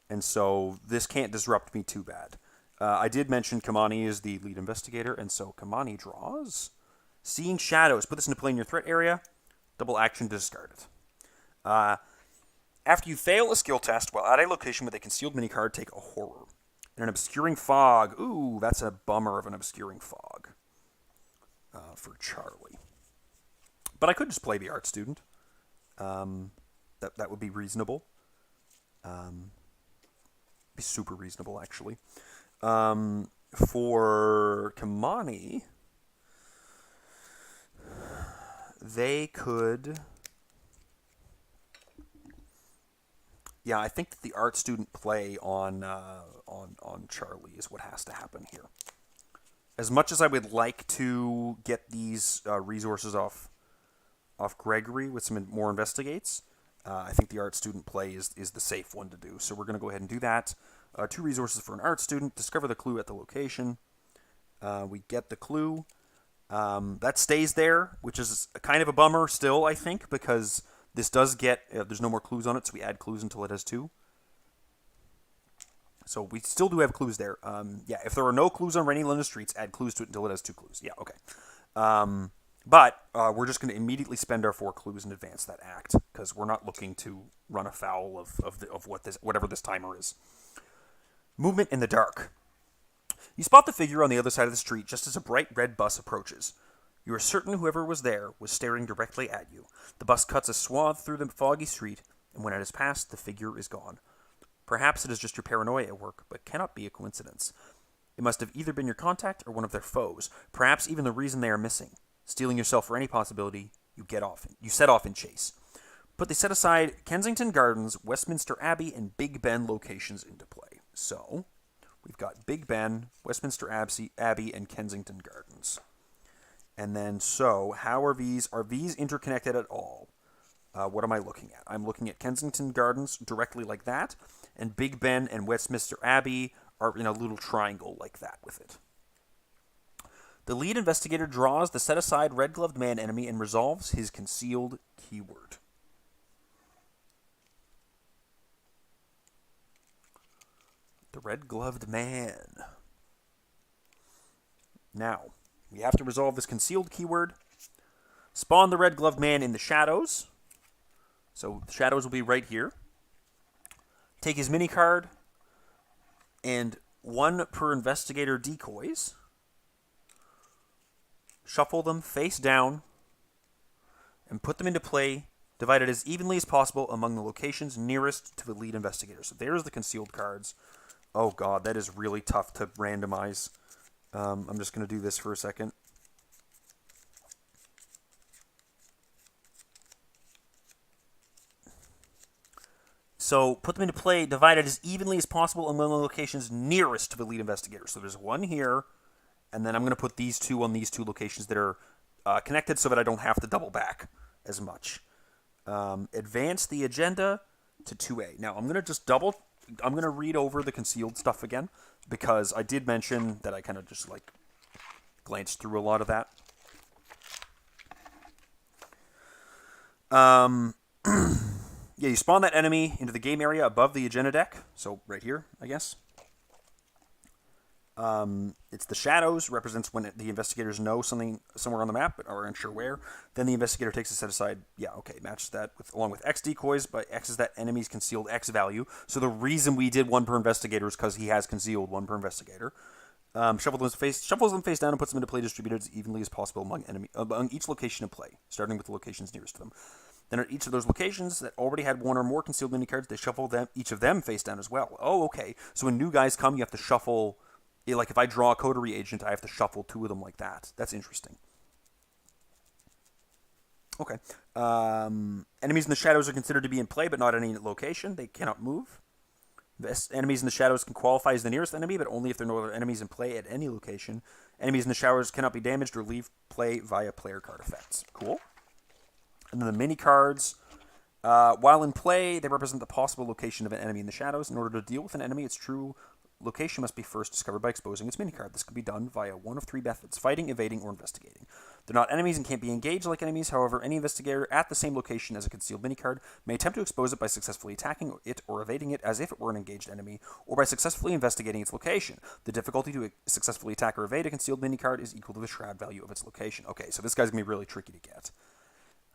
And so this can't disrupt me too bad. I did mention Kymani is the lead investigator, and so Kymani draws Seeing Shadows. Put this into play in your threat area. Double action to discard it. After you fail a skill test while at a location with a concealed mini card, take a horror. And an obscuring fog. Ooh, that's a bummer of an obscuring fog for Charlie. But I could just play the art student. That would be reasonable. Be super reasonable, actually. For Kymani, they could... Yeah, I think that the art student play on Charlie is what has to happen here. As much as I would like to get these resources off Gregory with some more investigates, I think the art student play is the safe one to do. So we're going to go ahead and do that. 2 resources for an art student. Discover the clue at the location. We get the clue. That stays there, which is kind of a bummer still, I think, because this does get... there's no more clues on it, so we add clues until it has 2. So we still do have clues there. Yeah, if there are no clues on Rainy London Streets, add clues to it until it has 2 clues. Yeah, okay. But we're just going to immediately spend our 4 clues and advance that act, because we're not looking to run afoul of whatever this timer is. Movement in the dark. You spot the figure on the other side of the street just as a bright red bus approaches. You are certain whoever was there was staring directly at you. The bus cuts a swath through the foggy street and when it has passed, the figure is gone. Perhaps it is just your paranoia at work, but cannot be a coincidence. It must have either been your contact or one of their foes, perhaps even the reason they are missing. Stealing yourself for any possibility, you set off in chase. But they set aside Kensington Gardens, Westminster Abbey, and Big Ben locations into play. So, we've got Big Ben, Westminster Abbey, and Kensington Gardens. And then, so, how are these interconnected at all? What am I looking at? I'm looking at Kensington Gardens directly like that, and Big Ben and Westminster Abbey are in a little triangle like that with it. The lead investigator draws the set-aside red-gloved man enemy and resolves his concealed keyword. The red-gloved man. Now, we have to resolve this concealed keyword. Spawn the red-gloved man in the shadows. So the shadows will be right here. Take his mini card and 1 per investigator decoys. Shuffle them face down and put them into play, divided as evenly as possible among the locations nearest to the lead investigator. So there's the concealed cards. Oh god, that is really tough to randomize. I'm just going to do this for a second. So put them into play, divided as evenly as possible among the locations nearest to the lead investigator. So there's 1 here, and then I'm going to put these 2 on these 2 locations that are connected so that I don't have to double back as much. Advance the agenda to 2A. Now, I'm going to read over the concealed stuff again, because I did mention that I kind of just, glanced through a lot of that. Yeah, you spawn that enemy into the game area above the agenda deck. So, right here, I guess. It's the shadows, represents when the investigators know something somewhere on the map, but are unsure where. Then the investigator takes a set aside, matches that along with X decoys, but X is that enemy's concealed X value. So the reason we did 1 per investigator is because he has concealed 1 per investigator. Shuffles them face down and puts them into play distributed as evenly as possible among each location in play, starting with the locations nearest to them. Then at each of those locations that already had 1 or more concealed mini cards, they shuffle each of them face down as well. Oh, okay. So when new guys come, you have to shuffle. Like if I draw a coterie agent, I have to shuffle 2 of them like that. That's interesting. Okay. Enemies in the shadows are considered to be in play, but not at any location. They cannot move. Enemies in the shadows can qualify as the nearest enemy, but only if there are no other enemies in play at any location. Enemies in the shadows cannot be damaged or leave play via player card effects. Cool. And then the mini cards, while in play, they represent the possible location of an enemy in the shadows. In order to deal with an enemy, its true location must be first discovered by exposing its mini card. This can be done via 1 of 3 methods: fighting, evading, or investigating. They're not enemies and can't be engaged like enemies. However, any investigator at the same location as a concealed mini card may attempt to expose it by successfully attacking it or evading it as if it were an engaged enemy, or by successfully investigating its location. The difficulty to successfully attack or evade a concealed mini card is equal to the shroud value of its location. Okay, so this guy's going to be really tricky to get.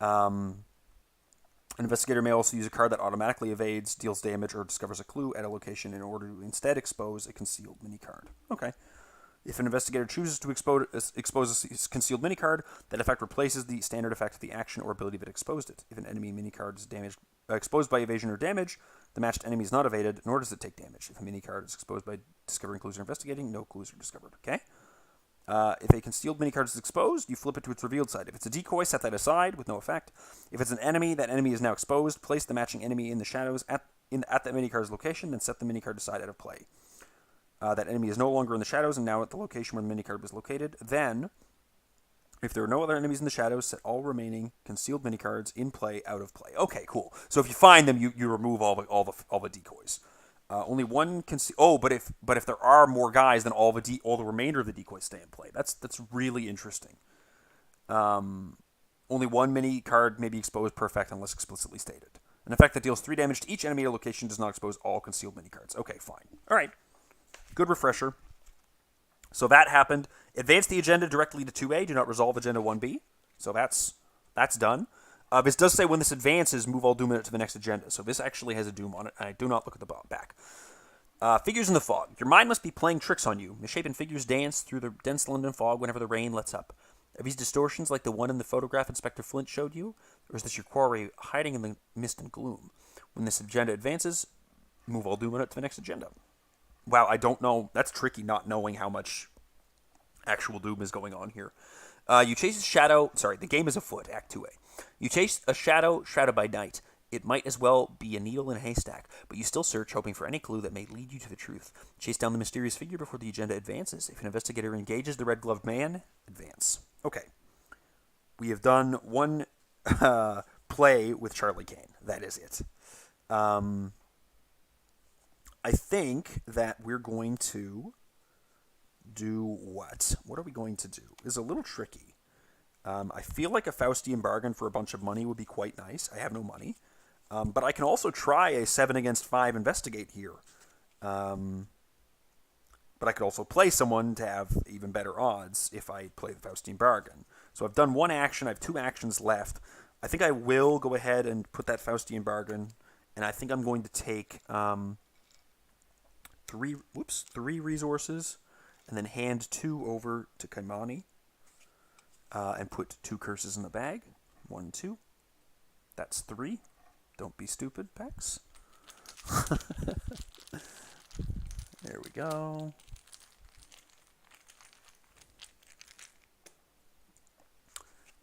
An investigator may also use a card that automatically evades, deals damage, or discovers a clue at a location in order to instead expose a concealed mini card. Okay. If an investigator chooses to expose a concealed mini card, that effect replaces the standard effect of the action or ability that exposed it. If an enemy mini card is exposed by evasion or damage, the matched enemy is not evaded, nor does it take damage. If a mini card is exposed by discovering clues or investigating, no clues are discovered. Okay? If a concealed mini card is exposed, you flip it to its revealed side. If it's a decoy, set that aside with no effect. If it's an enemy, that enemy is now exposed. Place the matching enemy in the shadows at that mini card's location, then set the mini card aside out of play. That enemy is no longer in the shadows and now at the location where the mini card was located. Then, if there are no other enemies in the shadows, set all remaining concealed mini cards in play out of play. Okay, cool. So if you find them, you remove all the decoys. Only 1 can see. Oh, but if there are more guys, then all the remainder of the decoys stay in play. That's really interesting. Only 1 mini card may be exposed per effect unless explicitly stated. An effect that deals 3 damage to each enemy or location does not expose all concealed mini cards. Okay, fine. All right. Good refresher. So that happened. Advance the agenda directly to 2A. Do not resolve agenda 1B. So that's done. This does say when this advances, move all doom in it to the next agenda. So this actually has a doom on it, and I do not look at the back. Figures in the fog. Your mind must be playing tricks on you. Misshapen figures dance through the dense London fog whenever the rain lets up. Are these distortions like the one in the photograph Inspector Flint showed you? Or is this your quarry hiding in the mist and gloom? When this agenda advances, move all doom on it to the next agenda. Wow, I don't know. That's tricky not knowing how much actual doom is going on here. You chase a shadow. Sorry, the game is afoot, Act 2A. You chase a shadow shrouded by night. It might as well be a needle in a haystack, but you still search, hoping for any clue that may lead you to the truth. Chase down the mysterious figure before the agenda advances. If an investigator engages the red-gloved man, advance. Okay. We have done one play with Charlie Kane. That is it. I think that we're going to do what? What are we going to do? Is a little tricky. I feel like a Faustian bargain for a bunch of money would be quite nice. I have no money. But I can also try a 7 against 5 investigate here. But I could also play someone to have even better odds if I play the Faustian bargain. So I've done one action. I have 2 actions left. I think I will go ahead and put that Faustian bargain. And I think I'm going to take 3 resources and then hand 2 over to Kymani. And put 2 curses in the bag. 1, 2. That's 3. Don't be stupid, Pex. There we go.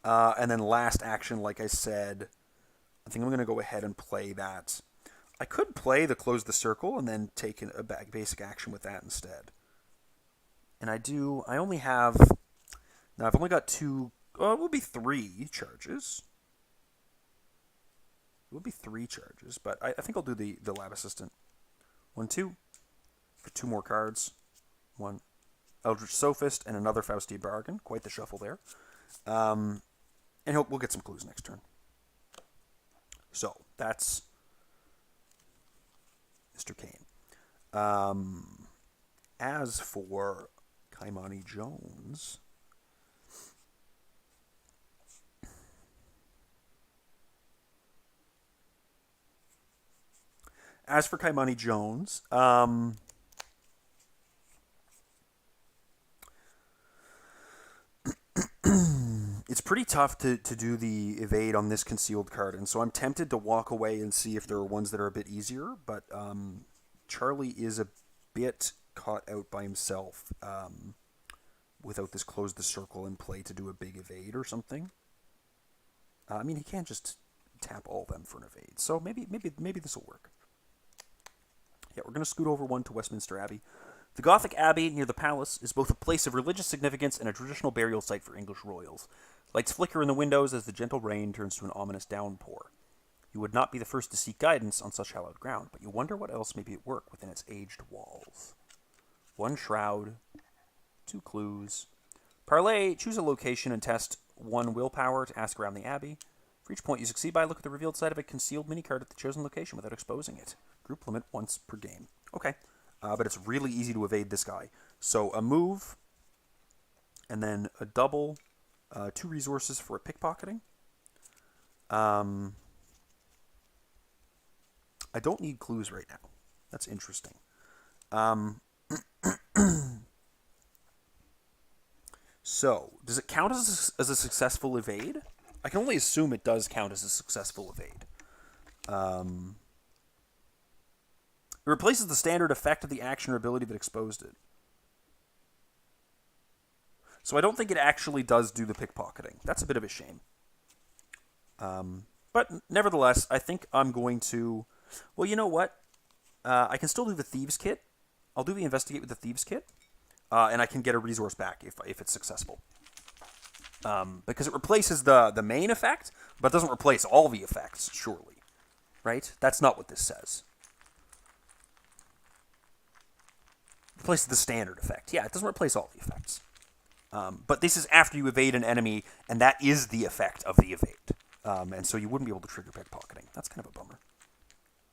And then last action, like I said, I think I'm going to go ahead and play that. I could play the close the circle and then take a basic action with that instead. And I only have... Now, I've only got 2... Well, it will be 3 charges. It will be 3 charges, but I think I'll do the lab assistant. 1, 2. For 2 more cards. 1 Eldritch Sophist and another Faustian bargain. Quite the shuffle there. And we'll get some clues next turn. So, that's Mr. Kane. As for Kymani Jones... As for Kymani Jones, it's pretty tough to do the evade on this concealed card, and so I'm tempted to walk away and see if there are ones that are a bit easier, but Charlie is a bit caught out by himself without this close the circle and play to do a big evade or something. I mean, he can't just tap all of them for an evade, so maybe this will work. Yeah, we're going to scoot over 1 to Westminster Abbey. The Gothic Abbey near the palace is both a place of religious significance and a traditional burial site for English royals. Lights flicker in the windows as the gentle rain turns to an ominous downpour. You would not be the first to seek guidance on such hallowed ground, but you wonder what else may be at work within its aged walls. 1 shroud, 2 clues. Parlay, choose a location and test 1 willpower to ask around the abbey. For each point you succeed by, look at the revealed side of a concealed mini-card at the chosen location without exposing it. Group limit once per game. Okay, but it's really easy to evade this guy. So a move, and then a double, 2 resources for a pickpocketing. I don't need clues right now. That's interesting. So, does it count as a successful evade? I can only assume it does count as a successful evade. It replaces the standard effect of the action or ability that exposed it. So I don't think it actually does do the pickpocketing. That's a bit of a shame. But nevertheless, I think I'm going to... Well, you know what? I can still do the Thieves Kit. I'll do the Investigate with the Thieves Kit. And I can get a resource back if it's successful. Because it replaces the main effect, but doesn't replace all the effects, surely. Right? That's not what this says. It replaces the standard effect. Yeah, it doesn't replace all the effects. But this is after you evade an enemy, and that is the effect of the evade. And so you wouldn't be able to trigger pickpocketing. That's kind of a bummer.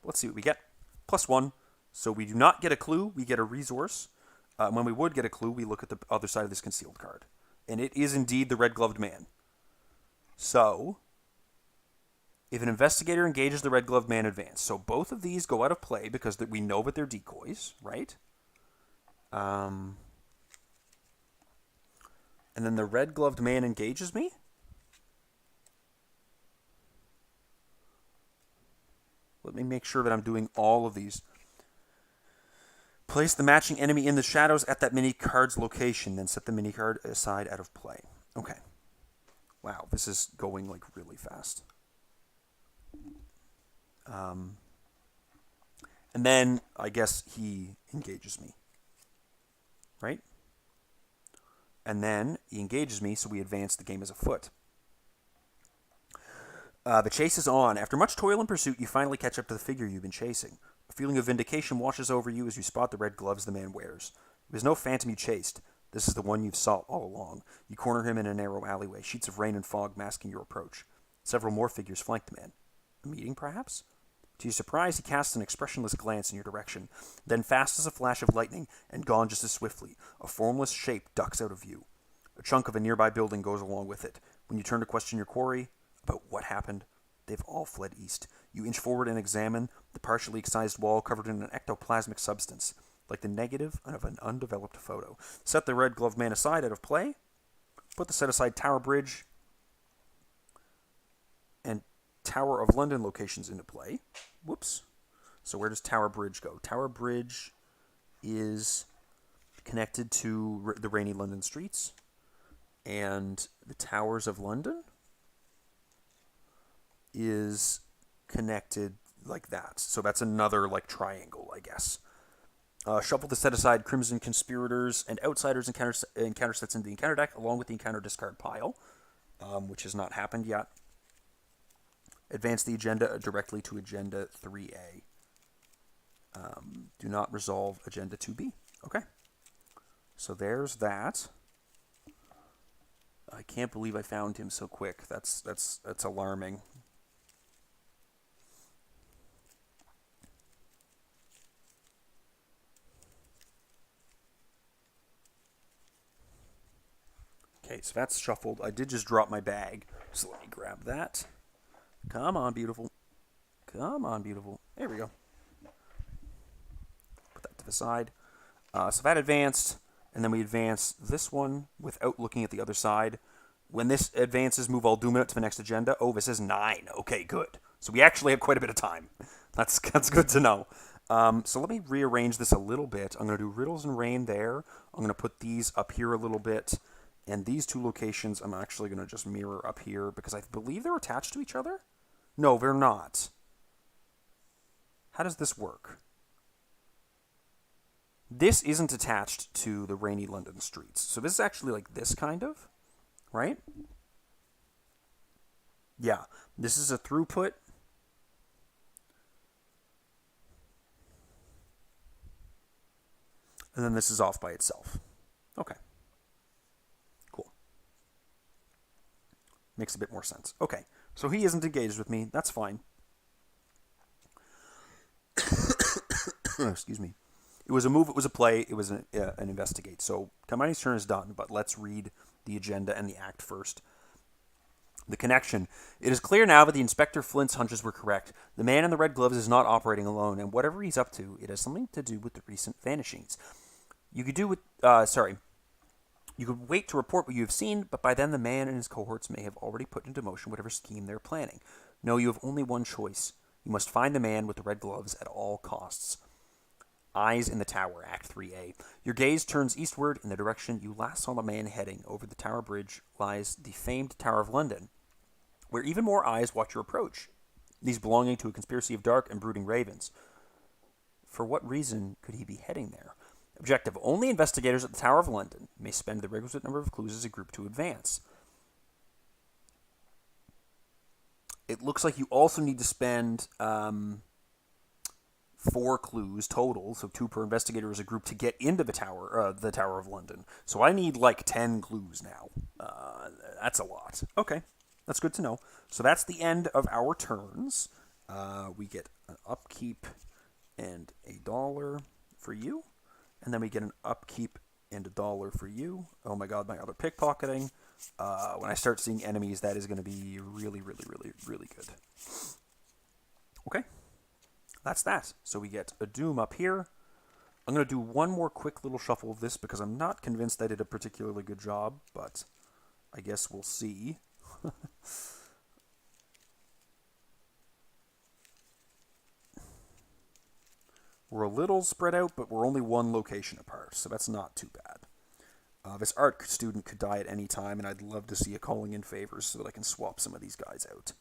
Let's see what we get. +1. So we do not get a clue, we get a resource. When we would get a clue, we look at the other side of this concealed card. And it is indeed the red-gloved man. So, if an investigator engages the red-gloved man, advance. So both of these go out of play because we know that they're decoys, right? And then the red-gloved man engages me? Let me make sure that I'm doing all of these. Place the matching enemy in the shadows at that mini card's location, then set the mini card aside out of play. Okay. Wow, this is going like really fast. And then I guess he engages me. Right? And then he engages me, so we advance the game as a foot. The chase is on. After much toil and pursuit, you finally catch up to the figure you've been chasing. A feeling of vindication washes over you as you spot the red gloves the man wears. It was no phantom you chased. This is the one you've sought all along. You corner him in a narrow alleyway, sheets of rain and fog masking your approach. Several more figures flank the man. A meeting, perhaps? To your surprise, he casts an expressionless glance in your direction. Then, fast as a flash of lightning, and gone just as swiftly, a formless shape ducks out of view. A chunk of a nearby building goes along with it. When you turn to question your quarry about what happened, they've all fled east. You inch forward and examine the partially excised wall covered in an ectoplasmic substance, like the negative of an undeveloped photo. Set the red gloved man aside out of play. Put the set-aside Tower Bridge and Tower of London locations into play. Whoops. So where does Tower Bridge go? Tower Bridge is connected to the rainy London streets. And the Towers of London is connected like that. So that's another like triangle, I guess. Shuffle the set-aside Crimson Conspirators and Outsiders encounter sets into the encounter deck, along with the encounter discard pile, which has not happened yet. Advance the agenda directly to Agenda 3A. Do not resolve Agenda 2B. Okay. So there's that. I can't believe I found him so quick. That's alarming. Okay, so that's shuffled. I did just drop my bag, so let me grab that. Come on, beautiful. Come on, beautiful. There we go. Put that to the side. So that advanced, and then we advance this one without looking at the other side. When this advances, move all Doom It to the next agenda. Oh, this is 9. Okay, good. So we actually have quite a bit of time. That's good to know. So let me rearrange this a little bit. I'm going to do Riddles and Rain there. I'm going to put these up here a little bit. And these two locations, I'm actually going to just mirror up here because I believe they're attached to each other? No, they're not. How does this work? This isn't attached to the rainy London streets. So this is actually like this kind of, right? Yeah, this is a throughput. And then this is off by itself. Okay. Cool. Makes a bit more sense. Okay, so he isn't engaged with me. That's fine. Excuse me. It was a move, it was a play, it was an investigate. So Kymani's turn is done, but let's read the agenda and the act first. The connection. It is clear now that the Inspector Flint's hunches were correct. The man in the red gloves is not operating alone, and whatever he's up to, it has something to do with the recent vanishings. You could wait to report what you have seen, but by then the man and his cohorts may have already put into motion whatever scheme they're planning. No, you have only one choice. You must find the man with the red gloves at all costs. Eyes in the Tower, Act 3A. Your gaze turns eastward in the direction you last saw the man heading. Over the Tower Bridge lies the famed Tower of London, where even more eyes watch your approach, these belonging to a conspiracy of dark and brooding ravens. For what reason could he be heading there? Objective. Only investigators at the Tower of London may spend the requisite number of clues as a group to advance. It looks like you also need to spend 4 clues total, so 2 per investigator as a group to get into the Tower of London. So I need like 10 clues now. That's a lot. Okay, that's good to know. So that's the end of our turns. We get an upkeep and $1 for you. And then we get an upkeep and $1 for you. Oh my god, my other pickpocketing. When I start seeing enemies, that is going to be really, really, really, really good. Okay. That's that. So we get a Doom up here. I'm going to do one more quick little shuffle of this because I'm not convinced I did a particularly good job, but I guess we'll see. We're a little spread out, but we're only one location apart, so that's not too bad. This art student could die at any time, and I'd love to see a calling in favors so that I can swap some of these guys out.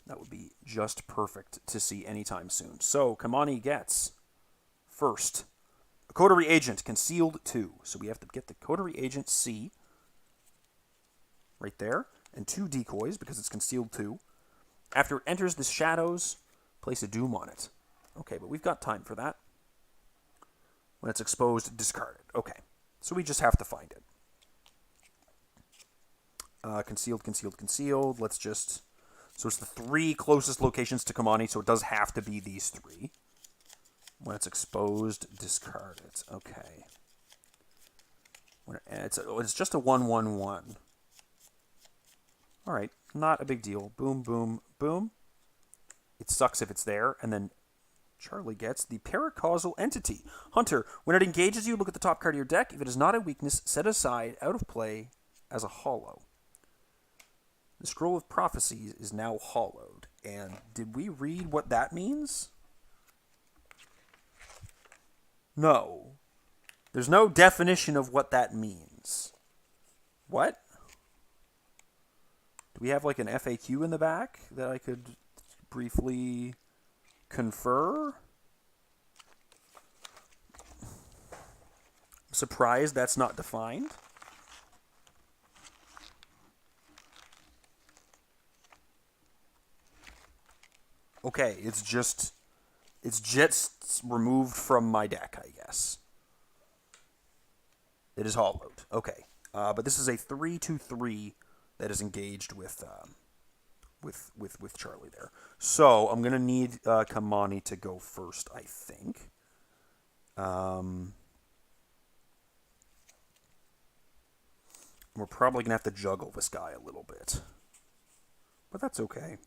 That would be just perfect to see anytime soon. So, Kymani gets, first, a Coterie Agent, Concealed 2. So we have to get the Coterie Agent C, right there, and 2 decoys, because it's Concealed 2. After it enters the shadows, place a Doom on it. Okay, but we've got time for that. When it's exposed, discard it. Okay. So we just have to find it. Concealed, concealed, concealed. Let's just... So it's the 3 closest locations to Kymani, so it does have to be these 3. When it's exposed, discard it. Okay. It's just a 1/1/1. Alright, not a big deal. Boom, boom, boom. It sucks if it's there, and then Charlie gets the Paracausal Entity. Hunter, when it engages you, look at the top card of your deck. If it is not a weakness, set aside, out of play, as a hollow. The Scroll of Prophecies is now hollowed. And did we read what that means? No. There's no definition of what that means. What? Do we have like an FAQ in the back that I could briefly confer? I'm surprised that's not defined. Okay, it's just removed from my deck, I guess. It is hollowed. Okay, but this is a 3/2/3 that is engaged with Charlie there. So I'm gonna need Kymani to go first, I think. We're probably gonna have to juggle this guy a little bit, but that's okay.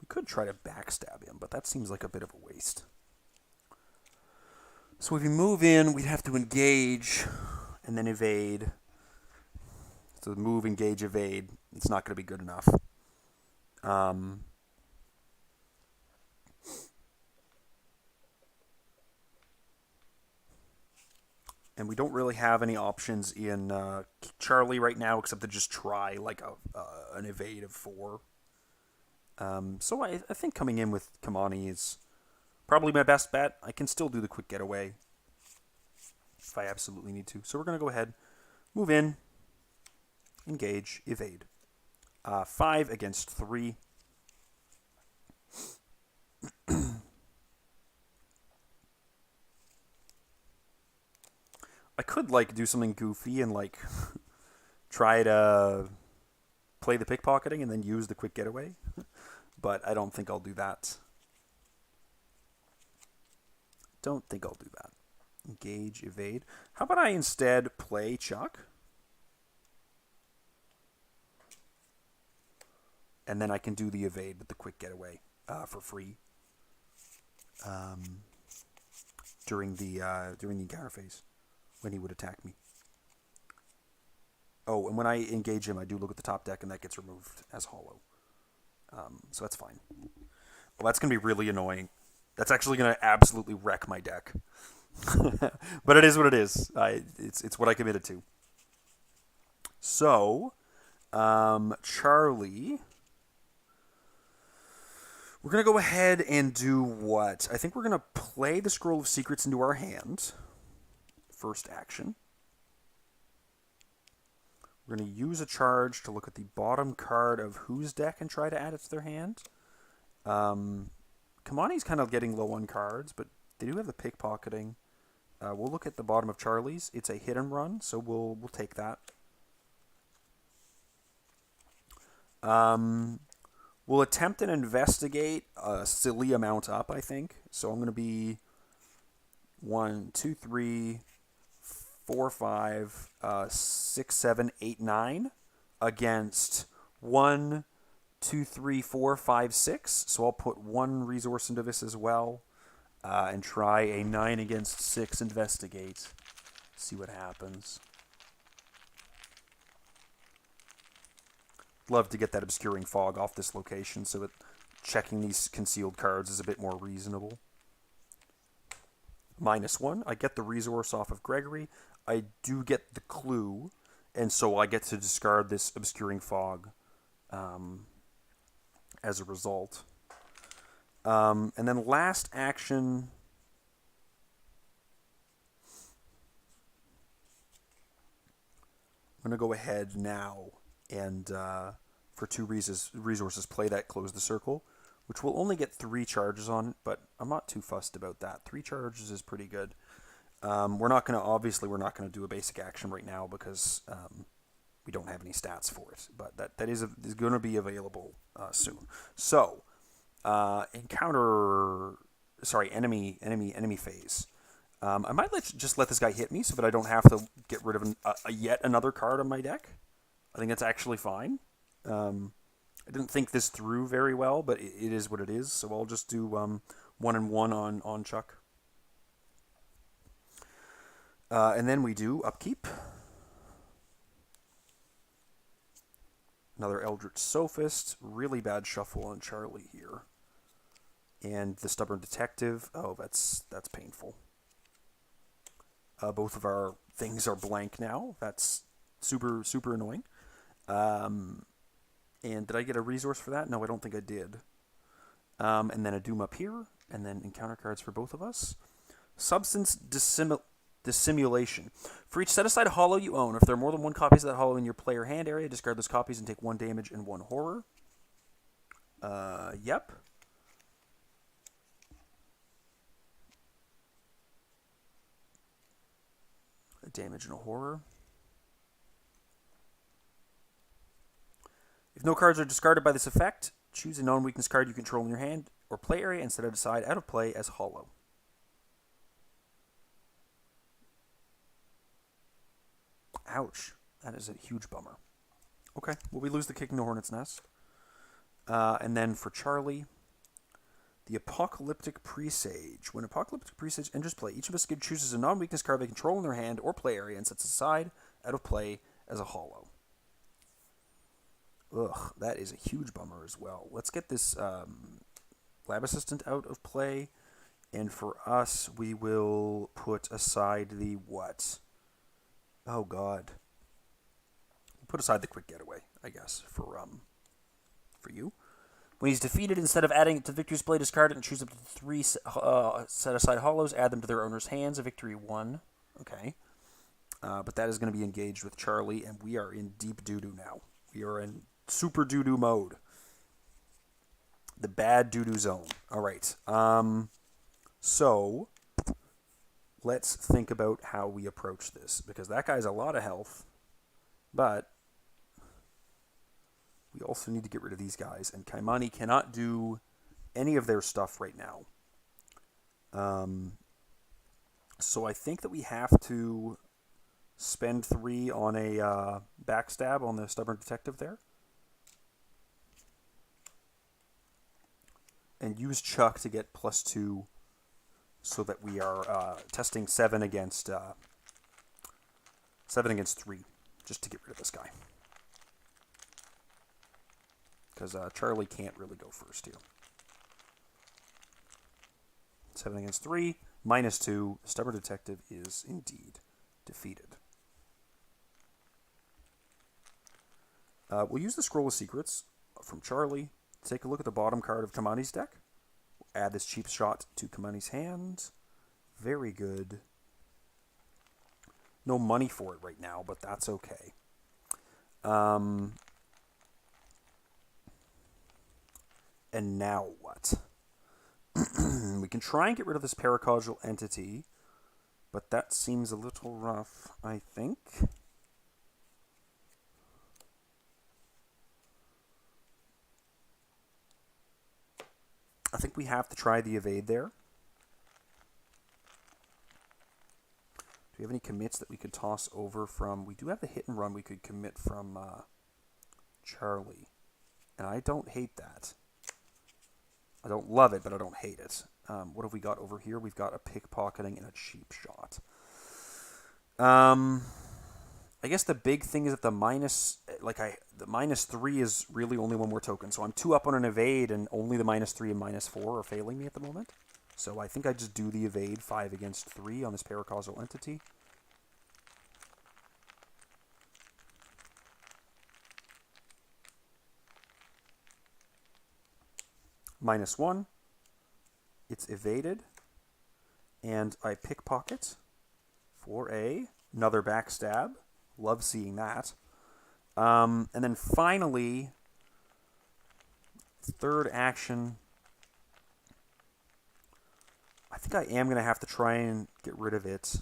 Could try to backstab him, but that seems like a bit of a waste. So if we move in, we'd have to engage and then evade. So move, engage, evade. It's not going to be good enough. And we don't really have any options in Charlie right now except to just try like an evade of 4. So I think coming in with Kymani is probably my best bet. I can still do the quick getaway if I absolutely need to. So we're going to go ahead, move in, engage, evade. 5 against 3. I could like do something goofy and like try to play the pickpocketing and then use the quick getaway. But I don't think I'll do that. Engage, evade. How about I instead play Chuck? And then I can do the evade with the quick getaway for free during the encounter phase when he would attack me. Oh, and when I engage him, I do look at the top deck, and that gets removed as hollow. So that's fine. Well, that's going to be really annoying. That's actually going to absolutely wreck my deck. But it is what it is. It's what I committed to. So, Charlie, we're going to go ahead and do what? I think we're going to play the Scroll of Secrets into our hand. First action. We're going to use a charge to look at the bottom card of whose deck and try to add it to their hand. Kymani's kind of getting low on cards, but they do have the pickpocketing. We'll look at the bottom of Charlie's. It's a hit and run, so we'll take that. We'll attempt and investigate a silly amount up, I think. So I'm going to be 1, 2, 3... 4, 5, 6, 7, 8, 9 against 1, 2, 3, 4, 5, 6. So I'll put 1 resource into this as well and try a 9 against 6 investigate. See what happens. love to get that obscuring fog off this location so that checking these concealed cards is a bit more reasonable. -1. I get the resource off of Gregory. I do get the clue, and so I get to discard this obscuring fog as a result. And then last action, I'm going to go ahead now and for 2 resources play that Close the Circle, which will only get 3 charges on it, but I'm not too fussed about that. 3 charges is pretty good. We're not going to do a basic action right now because we don't have any stats for it, but that is going to be available soon. So, enemy phase. I might just let this guy hit me so that I don't have to get rid of yet another card on my deck. I think that's actually fine. I didn't think this through very well, but it is what it is. So I'll just do 1 and 1 on Chuck. And then we do Upkeep. Another Eldritch Sophist. Really bad shuffle on Charlie here. And the Stubborn Detective. Oh, that's painful. Both of our things are blank now. That's super, super annoying. And did I get a resource for that? No, I don't think I did. And then a Doom up here. And then encounter cards for both of us. Substance Dissimulation. For each set-aside hollow you own, if there are more than 1 copies of that hollow in your player hand area, discard those copies and take 1 damage and 1 horror. Yep. A damage and a horror. If no cards are discarded by this effect, choose a non-weakness card you control in your hand or play area and set it aside out of play as hollow. Ouch. That is a huge bummer. Okay, well, we lose the Kick in the Hornet's Nest. And then for Charlie, the Apocalyptic Presage. When Apocalyptic Presage enters play, each of us chooses a non-weakness card they control in their hand or play area and sets it aside out of play as a hollow. Ugh, that is a huge bummer as well. Let's get this Lab Assistant out of play. And for us, we will put aside the what? Oh, God. Put aside the Quick Getaway, I guess, for you. When he's defeated, instead of adding it to Victory's Play, discard it and choose up to 3 set-aside hollows. Add them to their owner's hands. A victory 1. Okay. But that is going to be engaged with Charlie, and we are in deep doo-doo now. We are in super doo-doo mode. The bad doo-doo zone. All right. So, let's think about how we approach this, because that guy's a lot of health, but we also need to get rid of these guys, and Kymani cannot do any of their stuff right now. So I think that we have to spend 3 on a backstab on the Stubborn Detective there. And use Chuck to get +2 so that we are testing 7 against 3, just to get rid of this guy. Because Charlie can't really go first here. 7 against 3, -2. Stubborn Detective is indeed defeated. We'll use the Scroll of Secrets from Charlie. Take a look at the bottom card of Kymani's deck. Add this cheap shot to Kymani's hand. Very good. No money for it right now, but that's okay. And now what? We can try and get rid of this paracausal entity, but that seems a little rough, I think. I think we have to try the evade there. Do we have any commits that we could toss over from... We do have the hit and run we could commit from Charlie. And I don't hate that. I don't love it, but I don't hate it. What have we got over here? We've got a pickpocketing and a cheap shot. I guess the big thing is that the -3 is really only one more token. So I'm 2 up on an evade, and only the -3 and -4 are failing me at the moment. So I think I just do the evade 5 against 3 on this paracausal entity. -1. It's evaded. And I pickpocket for another backstab. Love seeing that. And then finally, third action. I think I am going to have to try and get rid of it,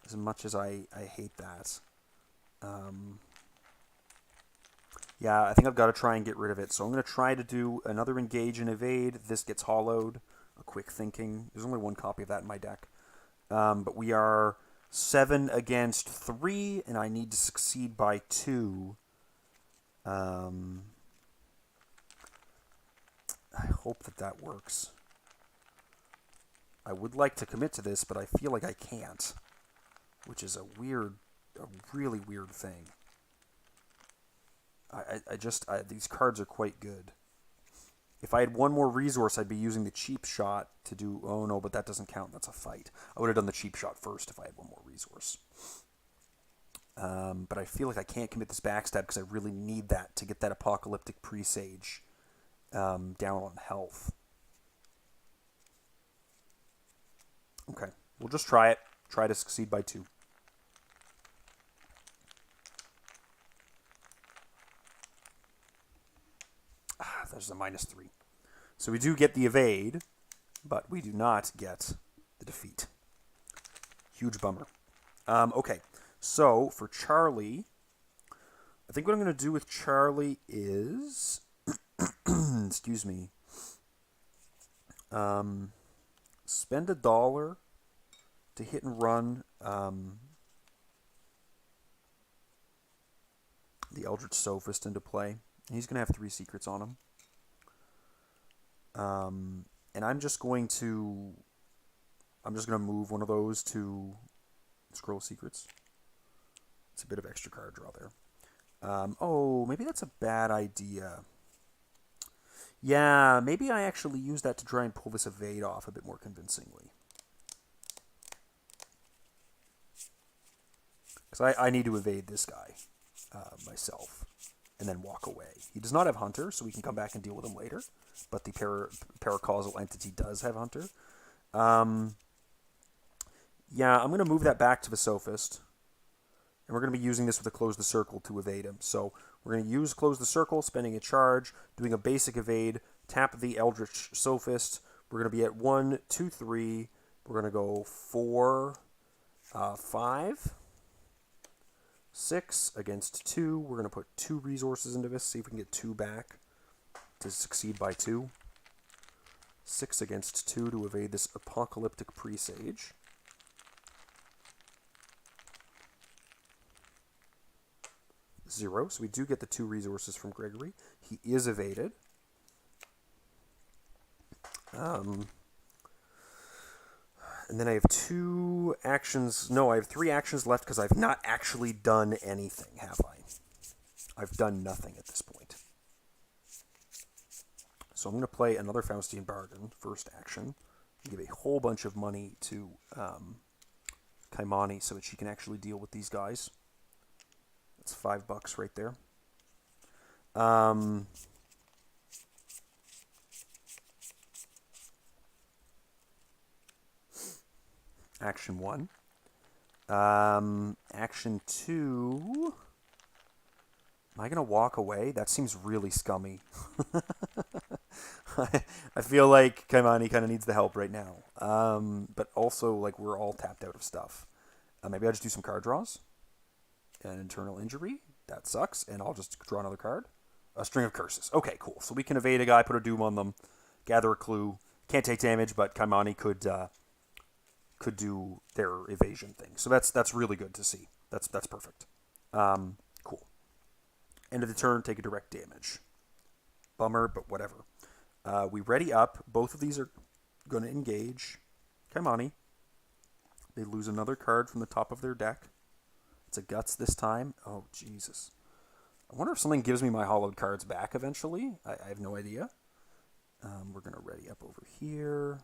as much as I hate that. Yeah, I think I've got to try and get rid of it. So I'm going to try to do another engage and evade. This gets hollowed. A quick thinking. There's only one copy of that in my deck. But we are 7 against 3, and I need to succeed by 2. I hope that works. I would like to commit to this, but I feel like I can't, which is a really weird thing. These cards are quite good. If I had one more resource, I'd be using the cheap shot to do... Oh, no, but that doesn't count. That's a fight. I would have done the cheap shot first if I had one more resource. But I feel like I can't commit this backstab because I really need that to get that apocalyptic presage down on health. Okay, we'll just try it. Try to succeed by 2. There's a -3. So we do get the evade, but we do not get the defeat. Huge bummer. Okay, so for Charlie, I think what I'm going to do with Charlie is, excuse me, spend $1 to hit and run the Eldritch Sophist into play. He's going to have 3 secrets on him. And I'm just going to move one of those to Scroll of Secrets. It's a bit of extra card draw there. Oh, maybe that's a bad idea. Yeah, maybe I actually use that to try and pull this evade off a bit more convincingly. Because I need to evade this guy myself and then walk away. He does not have Hunter, so we can come back and deal with him later. But the paracausal entity does have Hunter. Yeah, I'm going to move that back to the Sophist. And we're going to be using this with a Close the Circle to evade him. So we're going to use Close the Circle, spending a charge, doing a basic evade, tap the Eldritch Sophist. We're going to be at 1, 2, 3. We're going to go 4, 5, 6 against 2. We're going to put 2 resources into this, see if we can get 2 back to succeed by 2. 6 against 2 to evade this apocalyptic presage. Zero. So we do get the 2 resources from Gregory. He is evaded. And then I have 2 actions. No, I have 3 actions left because I've not actually done anything, have I? I've done nothing at this point. So I'm going to play another Faustian Bargain, first action. Give a whole bunch of money to Kymani so that she can actually deal with these guys. That's $5 right there. Action 1. Action 2. Am I going to walk away? That seems really scummy. I feel like Kymani kind of needs the help right now. But also, like, we're all tapped out of stuff. Maybe I'll just do some card draws. An internal injury. That sucks. And I'll just draw another card. A string of curses. Okay, cool. So we can evade a guy, put a doom on them, gather a clue. Can't take damage, but Kymani could do their evasion thing. So that's really good to see. That's perfect. Cool. End of the turn, take a direct damage. Bummer, but whatever. We ready up. Both of these are going to engage Kymani. They lose another card from the top of their deck. It's a Guts this time. Oh, Jesus. I wonder if something gives me my hollowed cards back eventually. I have no idea. We're going to ready up over here.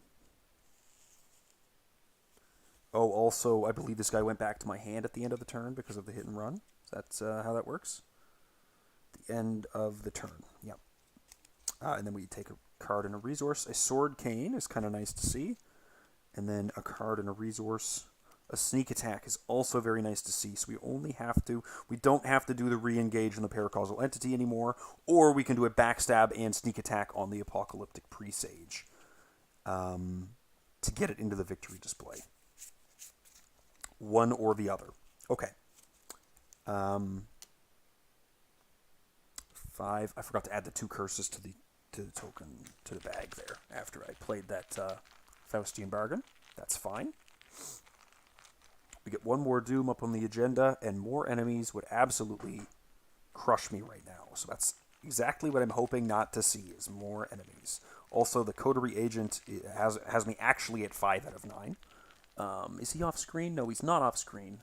Oh, also, I believe this guy went back to my hand at the end of the turn because of the hit and run. That's how that works. The end of the turn. Yep. And then we take a card and a resource. A Sword Kane is kind of nice to see. And then a card and a resource. A Sneak Attack is also very nice to see. So we don't have to do the re-engage on the Paracausal Entity anymore. Or we can do a Backstab and Sneak Attack on the Apocalyptic Presage. To get it into the victory display. One or the other. Okay. 5. I forgot to add the 2 curses to the token, to the bag there after I played that Faustian Bargain. That's fine. We get one more Doom up on the agenda, and more enemies would absolutely crush me right now. So that's exactly what I'm hoping not to see, is more enemies. Also, the Coterie Agent has me actually at 5 out of 9. Is he off screen? No, he's not off screen.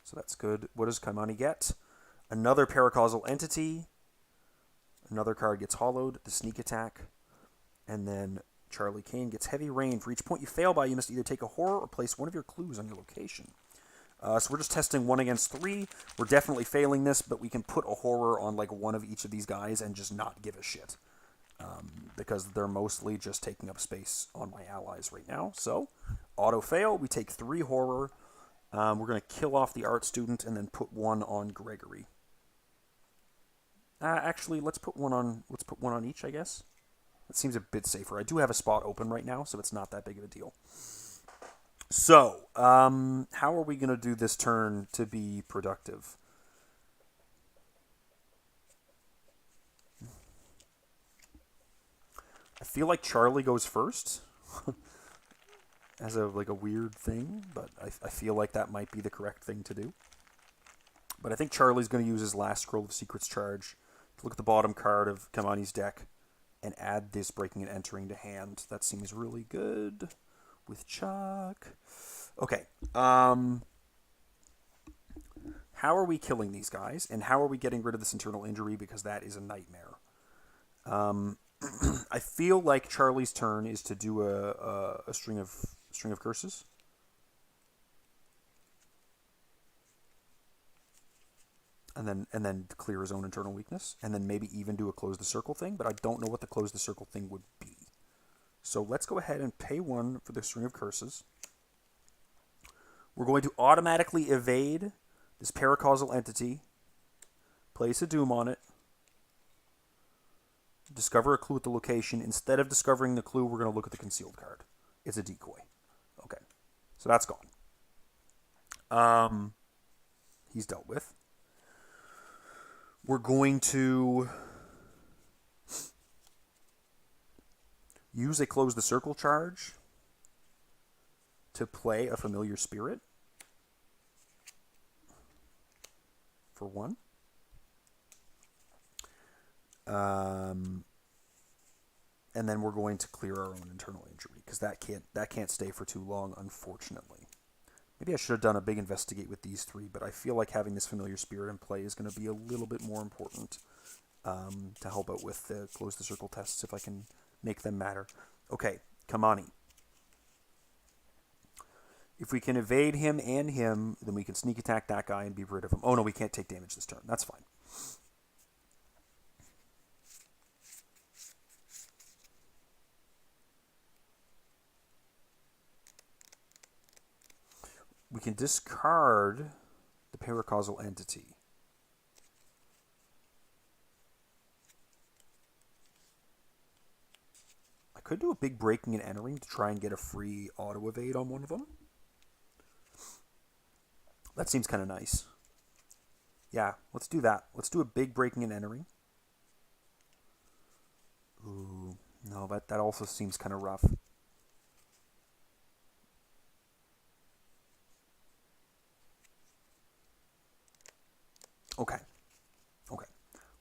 So that's good. What does Kymani get? Another Paracausal Entity. Another card gets hollowed, the Sneak Attack. And then Charlie Kane gets Heavy Rain. For each point you fail by, you must either take a horror or place one of your clues on your location. So we're just testing 1 against 3. We're definitely failing this, but we can put a horror on like one of each of these guys and just not give a shit. Because they're mostly just taking up space on my allies right now. So, auto-fail, we take 3 horror. We're going to kill off the art student and then put 1 on Gregory. Actually, let's put one on each, I guess. That seems a bit safer. I do have a spot open right now, so it's not that big of a deal. So, how are we going to do this turn to be productive? I feel like Charlie goes first. As a weird thing, but I feel like that might be the correct thing to do. But I think Charlie's going to use his last Scroll of Secrets charge to look at the bottom card of Kymani's deck and add this Breaking and Entering to hand. That seems really good with Chuck. Okay. How are we killing these guys, and how are we getting rid of this internal injury, because that is a nightmare. I feel like Charlie's turn is to do a string of curses. And then clear his own internal weakness, and then maybe even do a close the circle thing, but I don't know what the close the circle thing would be. So let's go ahead and pay 1 for the string of curses. We're going to automatically evade this Paracausal Entity, place a Doom on it, discover a clue at the location. Instead of discovering the clue, we're going to look at the concealed card. It's a decoy. Okay. So that's gone. He's dealt with. We're going to use a Close the Circle charge to play a Familiar Spirit for 1. And then we're going to clear our own internal injury, because that can't stay for too long, unfortunately. Maybe I should have done a big investigate with these 3, but I feel like having this Familiar Spirit in play is going to be a little bit more important to help out with the Close the Circle tests, if I can make them matter. Okay, Kymani. If we can evade him and him, then we can sneak attack that guy and be rid of him. Oh no, we can't take damage this turn. That's fine. We can discard the Paracausal Entity. I could do a big Breaking and Entering to try and get a free auto-evade on one of them. That seems kind of nice. Yeah, let's do that. Let's do a big Breaking and Entering. Ooh, no, that also seems kind of rough. Okay.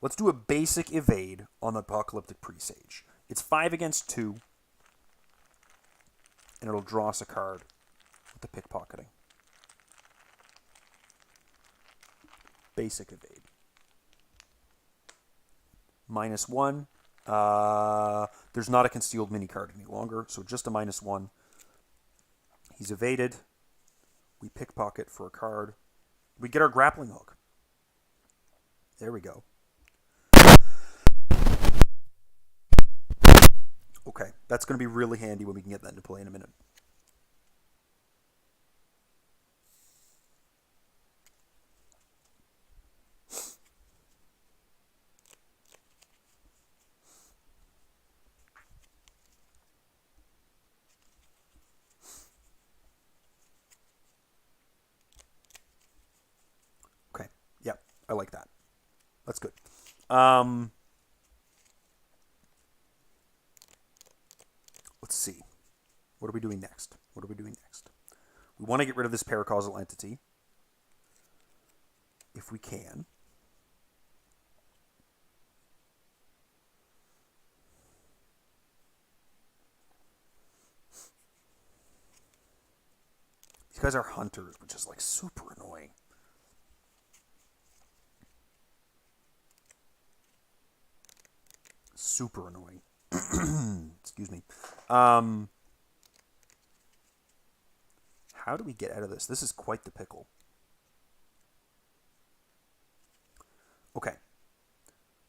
Let's do a basic evade on the Apocalyptic Presage. It's 5 against 2. And it'll draw us a card with the pickpocketing. Basic evade. -1. There's not a concealed mini card any longer, so just a -1. He's evaded. We pickpocket for a card. We get our grappling hook. There we go. Okay, that's going to be really handy when we can get that into play in a minute. Okay, yeah, I like that. That's good. Let's see. What are we doing next? What are we doing next? We want to get rid of this paracausal entity. If we can. These guys are hunters, which is like super annoying. Super annoying. Excuse me. How do we get out of this? This is quite the pickle. Okay.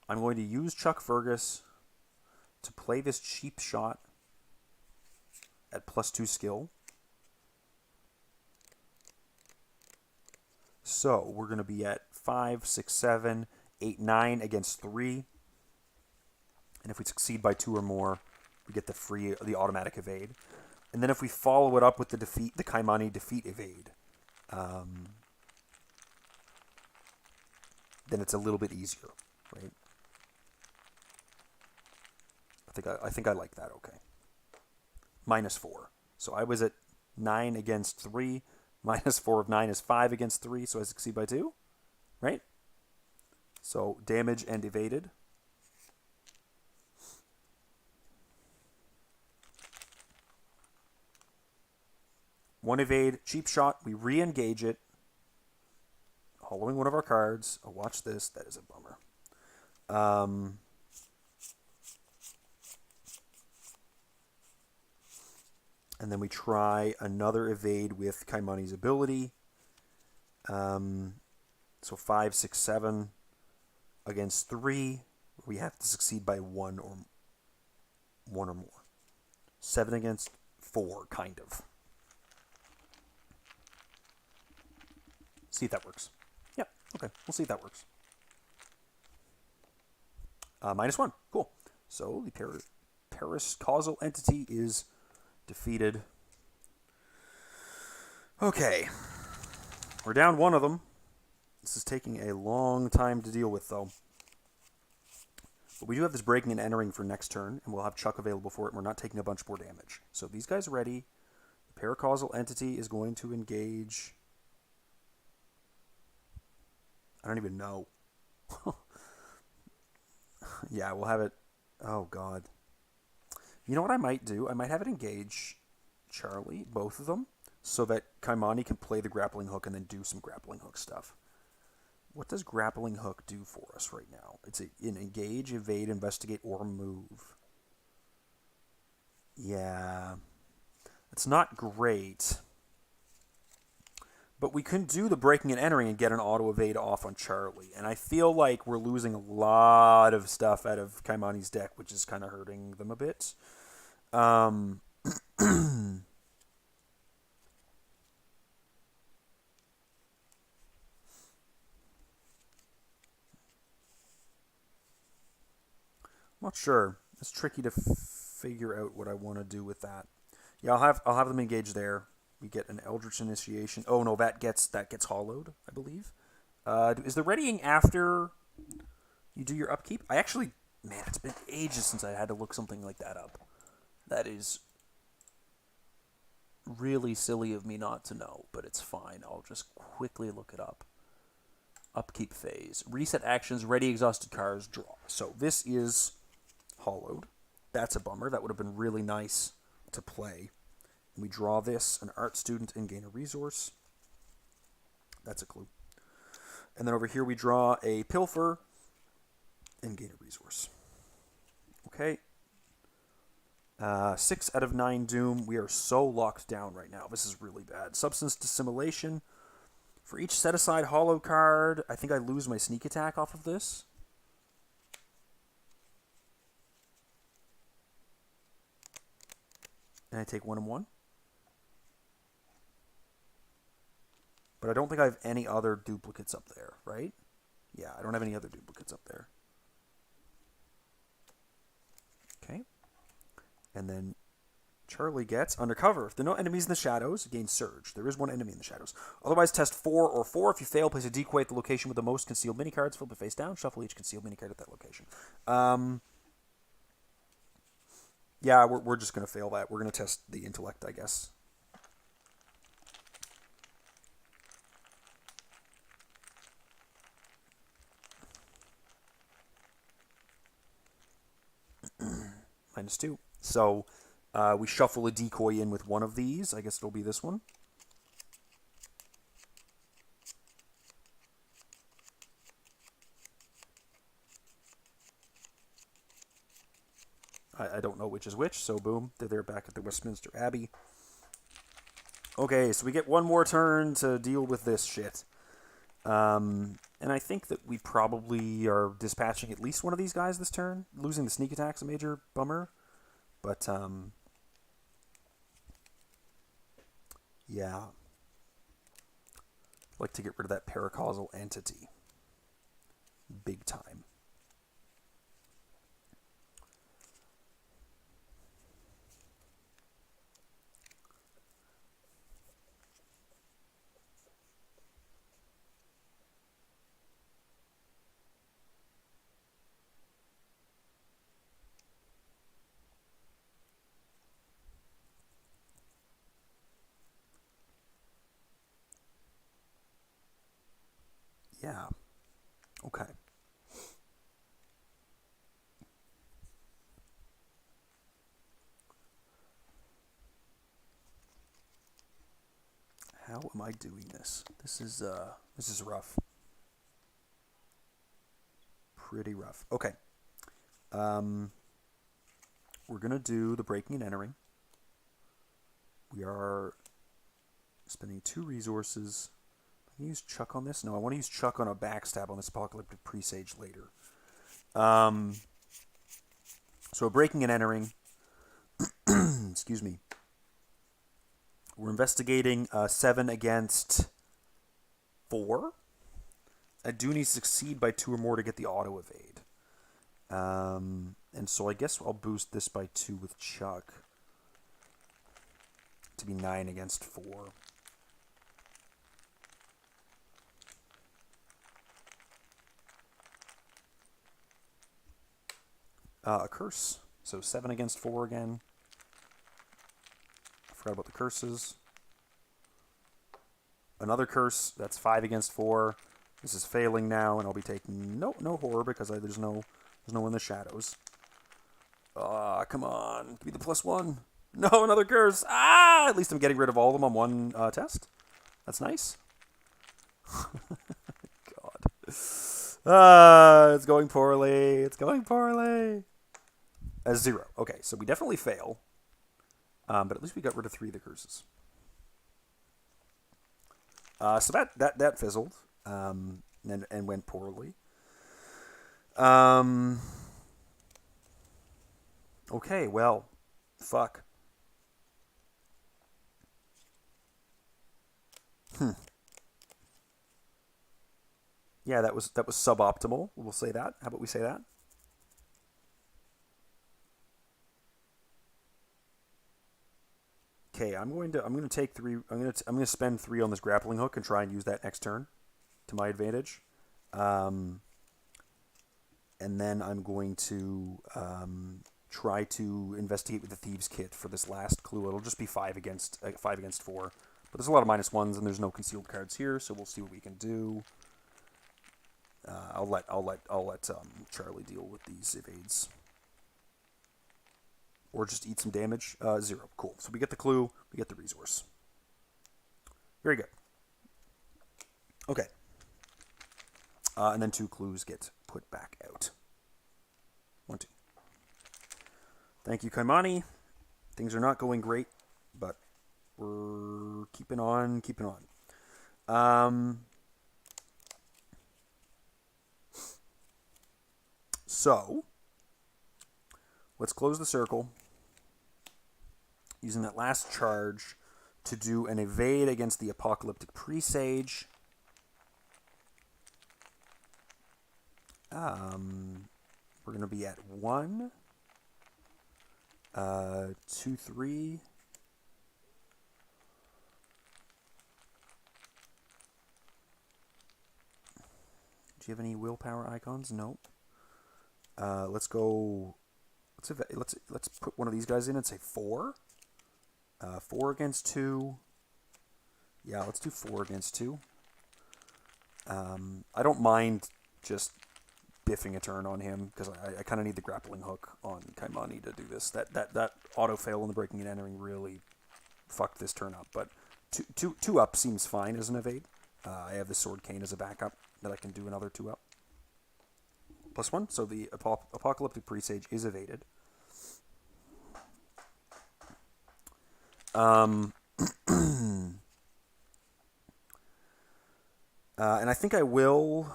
I'm going to use Chuck Fergus to play this cheap shot at +2 skill. So we're going to be at 5, 6, 7, 8, 9 against 3. And if we succeed by 2 or more, we get the automatic evade. And then if we follow it up with the Kymani defeat evade, then it's a little bit easier, right? I think I like that. Okay. -4. So I was at 9 against 3. -4 of 9 is 5 against 3, so I succeed by 2, right? So damage and evaded. One evade, cheap shot, we re-engage it, hollowing one of our cards. Oh, watch this, that is a bummer. And then we try another evade with Kymani's ability. So 5, 6, 7 against 3. We have to succeed by 1 or more. 7 against 4, kind of. See if that works. Yep, okay, we'll see if that works. -1, cool. So the paracausal entity is defeated. Okay. We're down one of them. This is taking a long time to deal with, though. But we do have this breaking and entering for next turn, and we'll have Chuck available for it, and we're not taking a bunch more damage. So these guys are ready. The paracausal entity is going to engage. I don't even know. Yeah, we'll have it. Oh, God. You know what I might do? I might have it engage Charlie, both of them, so that Kymani can play the grappling hook and then do some grappling hook stuff. What does grappling hook do for us right now? It's an engage, evade, investigate, or move. Yeah. It's not great. But we can do the breaking and entering and get an auto evade off on Charlie. And I feel like we're losing a lot of stuff out of Kymani's deck, which is kind of hurting them a bit. Not sure. It's tricky to figure out what I want to do with that. Yeah, I'll have them engage there. We get an Eldritch Initiation. Oh no, that gets hollowed, I believe. Is the readying after you do your upkeep? I actually, man, it's been ages since I had to look something like that up. That is really silly of me not to know, but it's fine. I'll just quickly look it up. Upkeep phase. Reset actions, ready exhausted cards, draw. So this is hollowed. That's a bummer. That would have been really nice to play. And we draw this, an art student, and gain a resource. That's a clue. And then over here we draw a Pilfer and gain a resource. Okay. 6 out of 9 Doom. We are so locked down right now. This is really bad. Substance Dissimulation. For each set-aside hollow card, I think I lose my sneak attack off of this. And I take 1 and 1. But I don't think I have any other duplicates up there, right? Yeah, I don't have any other duplicates up there. Okay. And then Charlie gets Undercover. If there are no enemies in the shadows, gain Surge. There is one enemy in the shadows. Otherwise, test 4 or 4. If you fail, place a decoy at the location with the most concealed mini cards. Flip it face down. Shuffle each concealed mini card at that location. Yeah, we're just going to fail that. We're going to test the intellect, I guess. -2. So we shuffle a decoy in with one of these. I guess it'll be this one. I don't know which is which, so boom, they're back at the Westminster Abbey. Okay, so we get one more turn to deal with this shit. And I think that we probably are dispatching at least one of these guys this turn. Losing the sneak attack's a major bummer. But, yeah. I'd like to get rid of that paracausal entity. Big time. Yeah. Okay. How am I doing this? This is rough. Pretty rough. Okay. We're gonna do the breaking and entering. We are spending 2 resources. Can I use Chuck on this? No, I want to use Chuck on a backstab on this Apocalyptic Presage later. So breaking and entering. Excuse me. We're investigating 7 against 4. I do need to succeed by 2 or more to get the auto evade. And so I guess I'll boost this by 2 with Chuck. To be 9 against 4. A curse. So 7 against 4 again. I forgot about the curses. Another curse. That's 5 against 4. This is failing now, and I'll be taking no horror because there's no one in the shadows. Come on. Give me the +1. No, another curse. At least I'm getting rid of all of them on one test. That's nice. God. It's going poorly. It's going poorly. 0. Okay, so we definitely fail. But at least we got rid of 3 of the curses. So that fizzled. And went poorly. Okay, well, fuck. Yeah, that was suboptimal. We'll say that. How about we say that? Okay, I'm going to take 3. I'm going to spend 3 on this grappling hook and try and use that next turn to my advantage. And then I'm going to try to investigate with the Thieves' Kit for this last clue. It'll just be 5 against 4. But there's a lot of -1s and there's no concealed cards here, so we'll see what we can do. I'll let Charlie deal with these evades. Or just eat some damage. 0. Cool. So we get the clue. We get the resource. Very good. Okay. And then 2 clues get put back out. 1, 2. Thank you, Kymani. Things are not going great, but we're keeping on. So, let's close the circle using that last charge to do an evade against the Apocalyptic Presage. We're going to be at 1, 2, 3. Do you have any willpower icons? Nope. Let's go. Let's put one of these guys in and say 4. 4 against 2. Yeah, let's do 4 against 2. I don't mind just biffing a turn on him because I kind of need the grappling hook on Kymani to do this. That auto fail in the breaking and entering really fucked this turn up. But two up seems fine as an evade. I have the Sword Kane as a backup that I can do another 2 up. +1, so the Apocalyptic Presage is evaded. And I think I will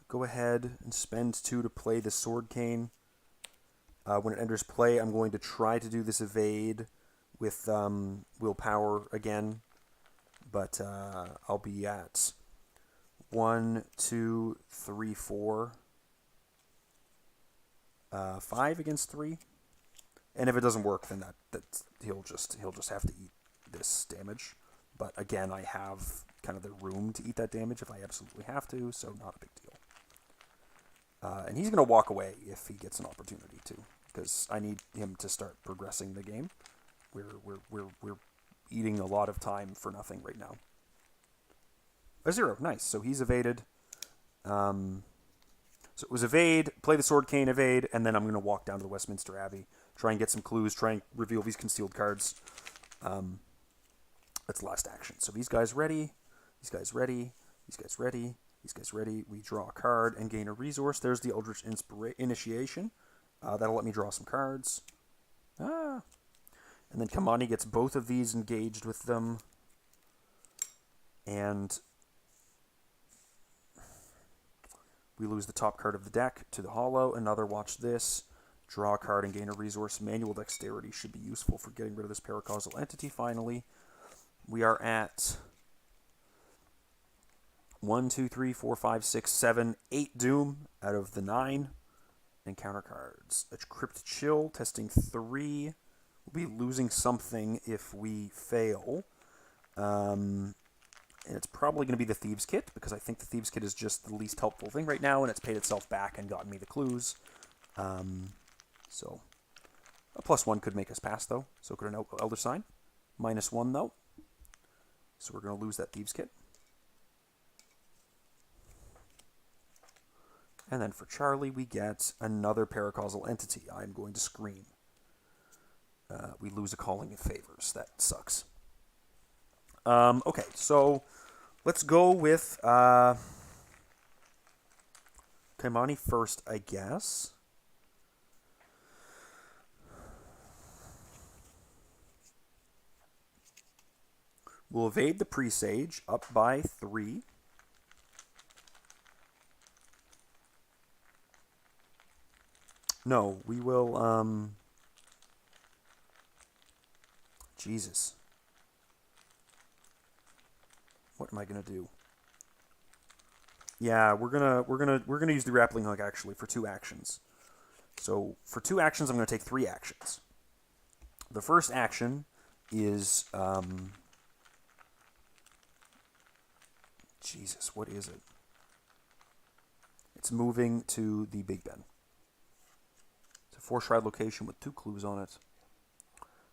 go ahead and spend 2 to play the Sword Cane. When it enters play, I'm going to try to do this evade with willpower again, but I'll be at 1, 2, 3, 4, 5 against 3, and if it doesn't work, then that he'll just have to eat this damage. But again, I have kind of the room to eat that damage if I absolutely have to, so not a big deal. And he's going to walk away if he gets an opportunity to, because I need him to start progressing the game. We're eating a lot of time for nothing right now. A 0, nice. So he's evaded. So it was evade, play the Sword Cane, evade, and then I'm going to walk down to the Westminster Abbey, try and get some clues, try and reveal these concealed cards. That's the last action. So these guys ready, these guys ready, these guys ready, these guys ready. We draw a card and gain a resource. There's the Eldritch Initiation. That'll let me draw some cards. And then Kymani gets both of these engaged with them. And we lose the top card of the deck to the hollow. Another, watch this. Draw a card and gain a resource. Manual Dexterity should be useful for getting rid of this paracausal entity finally. We are at 1, 2, 3, 4, 5, 6, 7, 8 Doom out of the 9. Encounter cards. A Crypt Chill, testing 3. We'll be losing something if we fail. And it's probably going to be the Thieves' Kit, because I think the Thieves' Kit is just the least helpful thing right now, and it's paid itself back and gotten me the clues. So a +1 could make us pass, though. So could an Elder Sign. -1, though. So we're going to lose that Thieves' Kit. And then for Charlie, we get another paracausal entity. I'm going to scream. We lose a Calling of Favors. That sucks. Okay, so let's go with Kymani first, I guess. We'll evade the Presage up by 3. No, we will, Jesus. What am I gonna do? Yeah, we're gonna use the grappling hook actually for 2 actions. So for 2 actions, I'm gonna take 3 actions. The first action is Jesus, what is it? It's moving to the Big Ben. It's a 4-shroud location with 2 clues on it.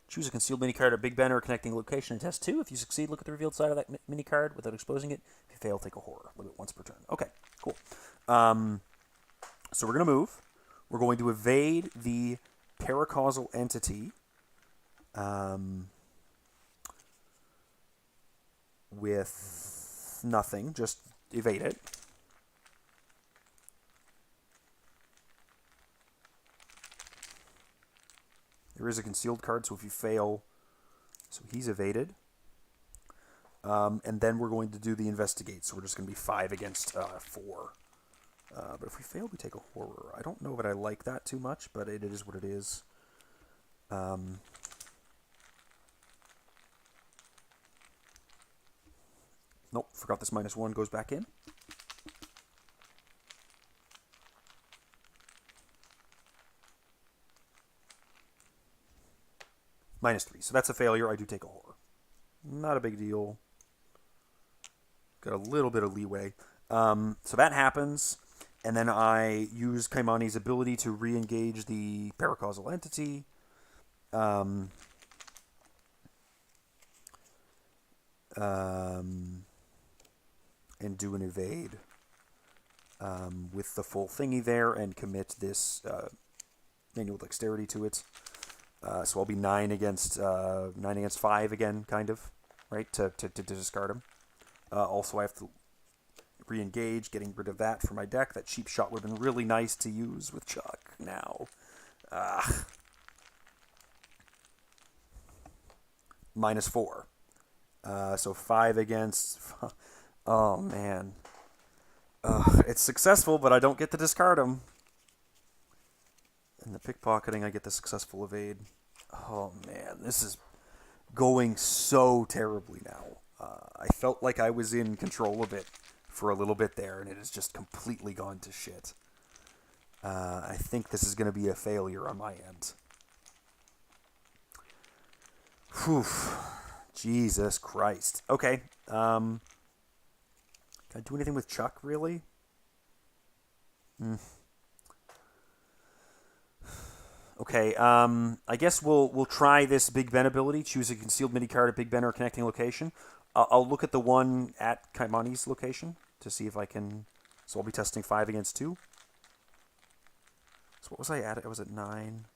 Choose a concealed mini card at Big Ben or a connecting location and test 2. If you succeed, look at the revealed side of that mini card without exposing it. If you fail, take a horror. Limit once per turn. Okay, cool. So we're going to move. We're going to evade the paracausal entity with nothing. Just evade it. There is a concealed card, so if you fail, so he's evaded. And then we're going to do the investigate, so we're just going to be 5 against 4. But if we fail, we take a horror. I don't know that I like that too much, but it is what it is. Nope, forgot this -1 goes back in. -3, so that's a failure. I do take a horror. Not a big deal. Got a little bit of leeway. So that happens, and then I use Kymani's ability to re-engage the paracausal entity. And do an evade with the full thingy there and commit this manual dexterity to it. So I'll be 9 against 5 again, kind of, right, to discard him. Also, I have to re-engage, getting rid of that for my deck. That cheap shot would have been really nice to use with Chuck now. -4. So 5 against... Oh, man. It's successful, but I don't get to discard him. In the pickpocketing, I get the successful evade. Oh, man. This is going so terribly now. I felt like I was in control of it for a little bit there, and it has just completely gone to shit. I think this is going to be a failure on my end. Whew. Jesus Christ. Okay. Can I do anything with Chuck, really? Okay, I guess we'll try this Big Ben ability. Choose a concealed mini card at Big Ben or a connecting location. I'll look at the one at Kymani's location to see if I can... So I'll be testing 5 against 2. So what was I at? I was at 9.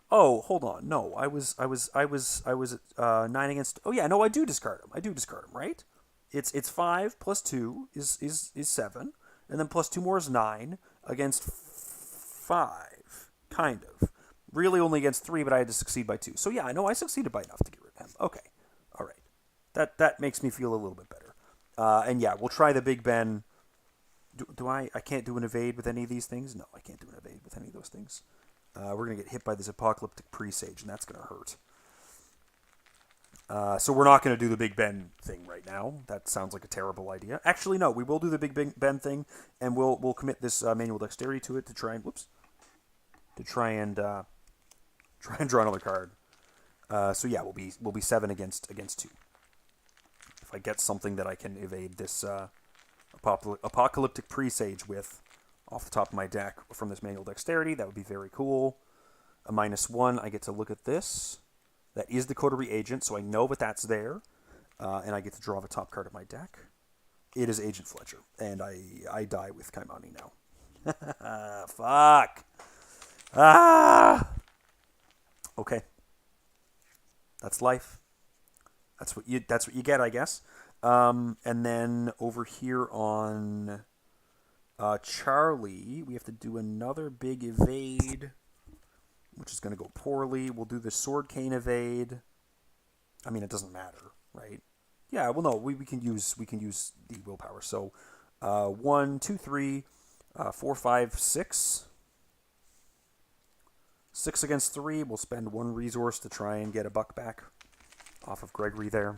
Oh, hold on. No, I was at 9 against... Oh yeah, no, I do discard him. I do discard him, right? It's 5 plus 2 is 7, and then plus 2 more is 9 against 5, kind of. Really only against 3, but I had to succeed by 2. So yeah, I know I succeeded by enough to get rid of him. Okay, all right. That makes me feel a little bit better. And yeah, we'll try the Big Ben. I can't do an evade with any of these things? No, I can't do an evade with any of those things. We're going to get hit by this Apocalyptic Presage, and that's going to hurt. So we're not going to do the Big Ben thing right now. That sounds like a terrible idea. Actually, no, we will do the Big Ben thing, and we'll commit this manual dexterity to it to try and try and draw another card. So yeah, we'll be 7 against 2. If I get something that I can evade this Apocalyptic Presage with off the top of my deck from this manual dexterity, that would be very cool. A -1, I get to look at this. That is the Coterie Agent, so I know that that's there. And I get to draw the top card of my deck. It is Agent Fletcher, and I die with Kymani now. Fuck. Okay. That's life. That's what you get, I guess. And then over here on Charlie, we have to do another big evade, which is going to go poorly. We'll do the Sword Cane evade. I mean, it doesn't matter, right? Yeah, well, no, we can use the willpower. So 1, 2, 3, 4, 5, 6. 6 against 3. We'll spend 1 resource to try and get a buck back off of Gregory there.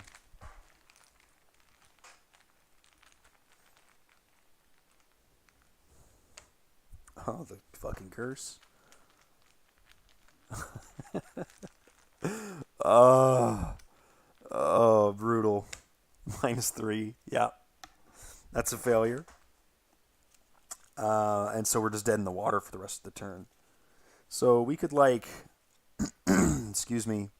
Oh, the fucking curse. Oh, brutal. -3. Yeah. That's a failure. And so we're just dead in the water for the rest of the turn. So we could, like... excuse me.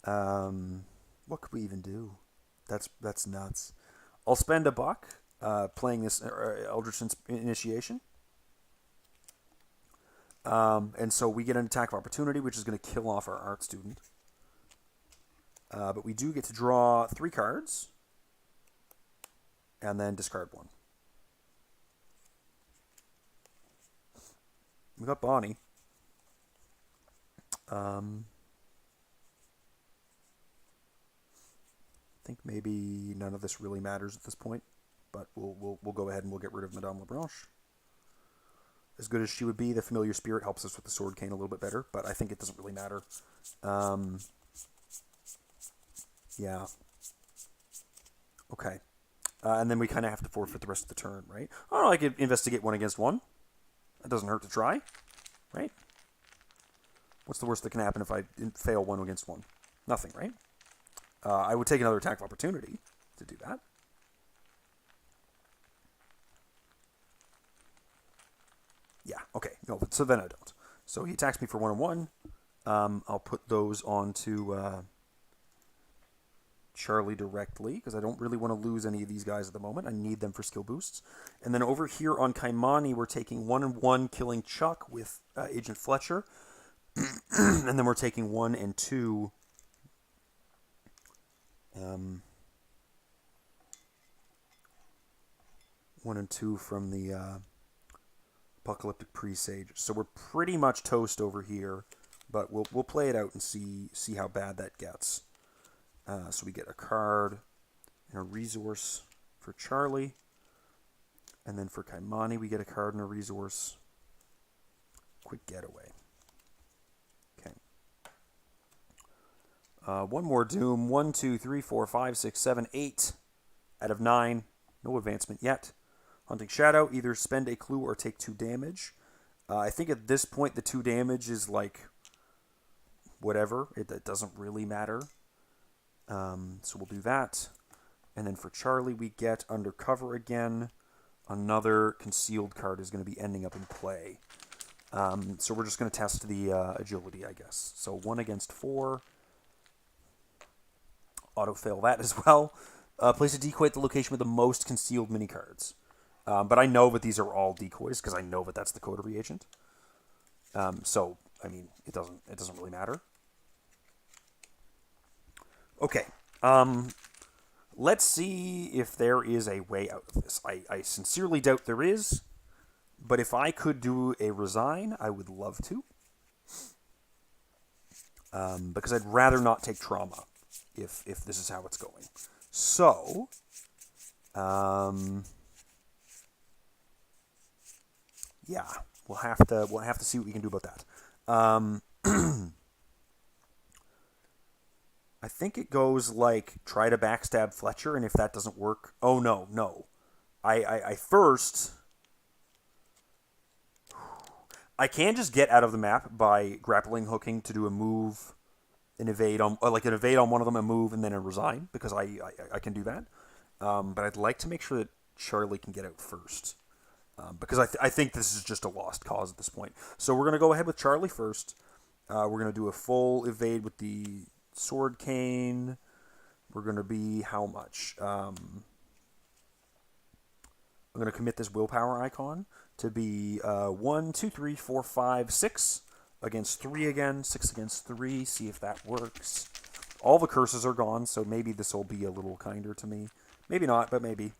What could we even do? That's nuts. I'll spend a buck playing this Eldritch Initiation. And so we get an attack of opportunity, which is going to kill off our art student. But we do get to draw 3 cards. And then discard 1. We got Bonnie. I think maybe none of this really matters at this point, but we'll go ahead and we'll get rid of Madame Lebranche. As good as she would be, the familiar spirit helps us with the sword cane a little bit better, but I think it doesn't really matter. Yeah. Okay. And then we kind of have to forfeit the rest of the turn, right? Oh, no, I could investigate 1 against 1. That doesn't hurt to try, right? What's the worst that can happen if I fail 1 against 1? Nothing, right? I would take another attack of opportunity to do that. Yeah, okay. No, so then I don't. So he attacks me for 1 and 1. I'll put those onto Charlie directly, because I don't really want to lose any of these guys at the moment. I need them for skill boosts. And then over here on Kymani, we're taking 1 and 1, killing Chuck with Agent Fletcher. And then we're taking 1 and 2. 1 and 2 from the Apocalyptic Presage. So we're pretty much toast over here, but we'll play it out and see how bad that gets. So we get a card and a resource for Charlie. And then for Kymani, we get a card and a resource. Quick getaway. Okay. 1 more Doom. 1, 2, 3, 4, 5, 6, 7, 8 out of 9. No advancement yet. Hunting Shadow. Either spend a clue or take 2 damage. I think at this point the 2 damage is like whatever. It doesn't really matter. So we'll do that. And then for Charlie, we get Undercover again. Another concealed card is going to be ending up in play. So we're just going to test the agility, I guess. So 1 against 4. Auto-fail that as well. Place a decoy at the location with the most concealed mini cards. But I know that these are all decoys because I know that that's the coterie agent. So I mean, it doesn't really matter. Okay. Let's see if there is a way out of this. I sincerely doubt there is, but if I could do a resign, I would love to. Because I'd rather not take trauma if this is how it's going. So, yeah, we'll have to see what we can do about that. I think it goes like try to backstab Fletcher, and if that doesn't work, oh no. I first I can just get out of the map by grappling hooking to do a move, an evade on an evade on one of them, a move, and then a resign because I can do that. But I'd like to make sure that Charlie can get out first. Because I think this is just a lost cause at this point. So we're going to go ahead with Charlie first. We're going to do a full evade with the sword cane. We're going to be how much? I'm going to commit this willpower icon to be 1, 2, 3, 4, 5, 6 against 3 again. 6 against 3. See if that works. All the curses are gone, so maybe this will be a little kinder to me. Maybe not, but maybe.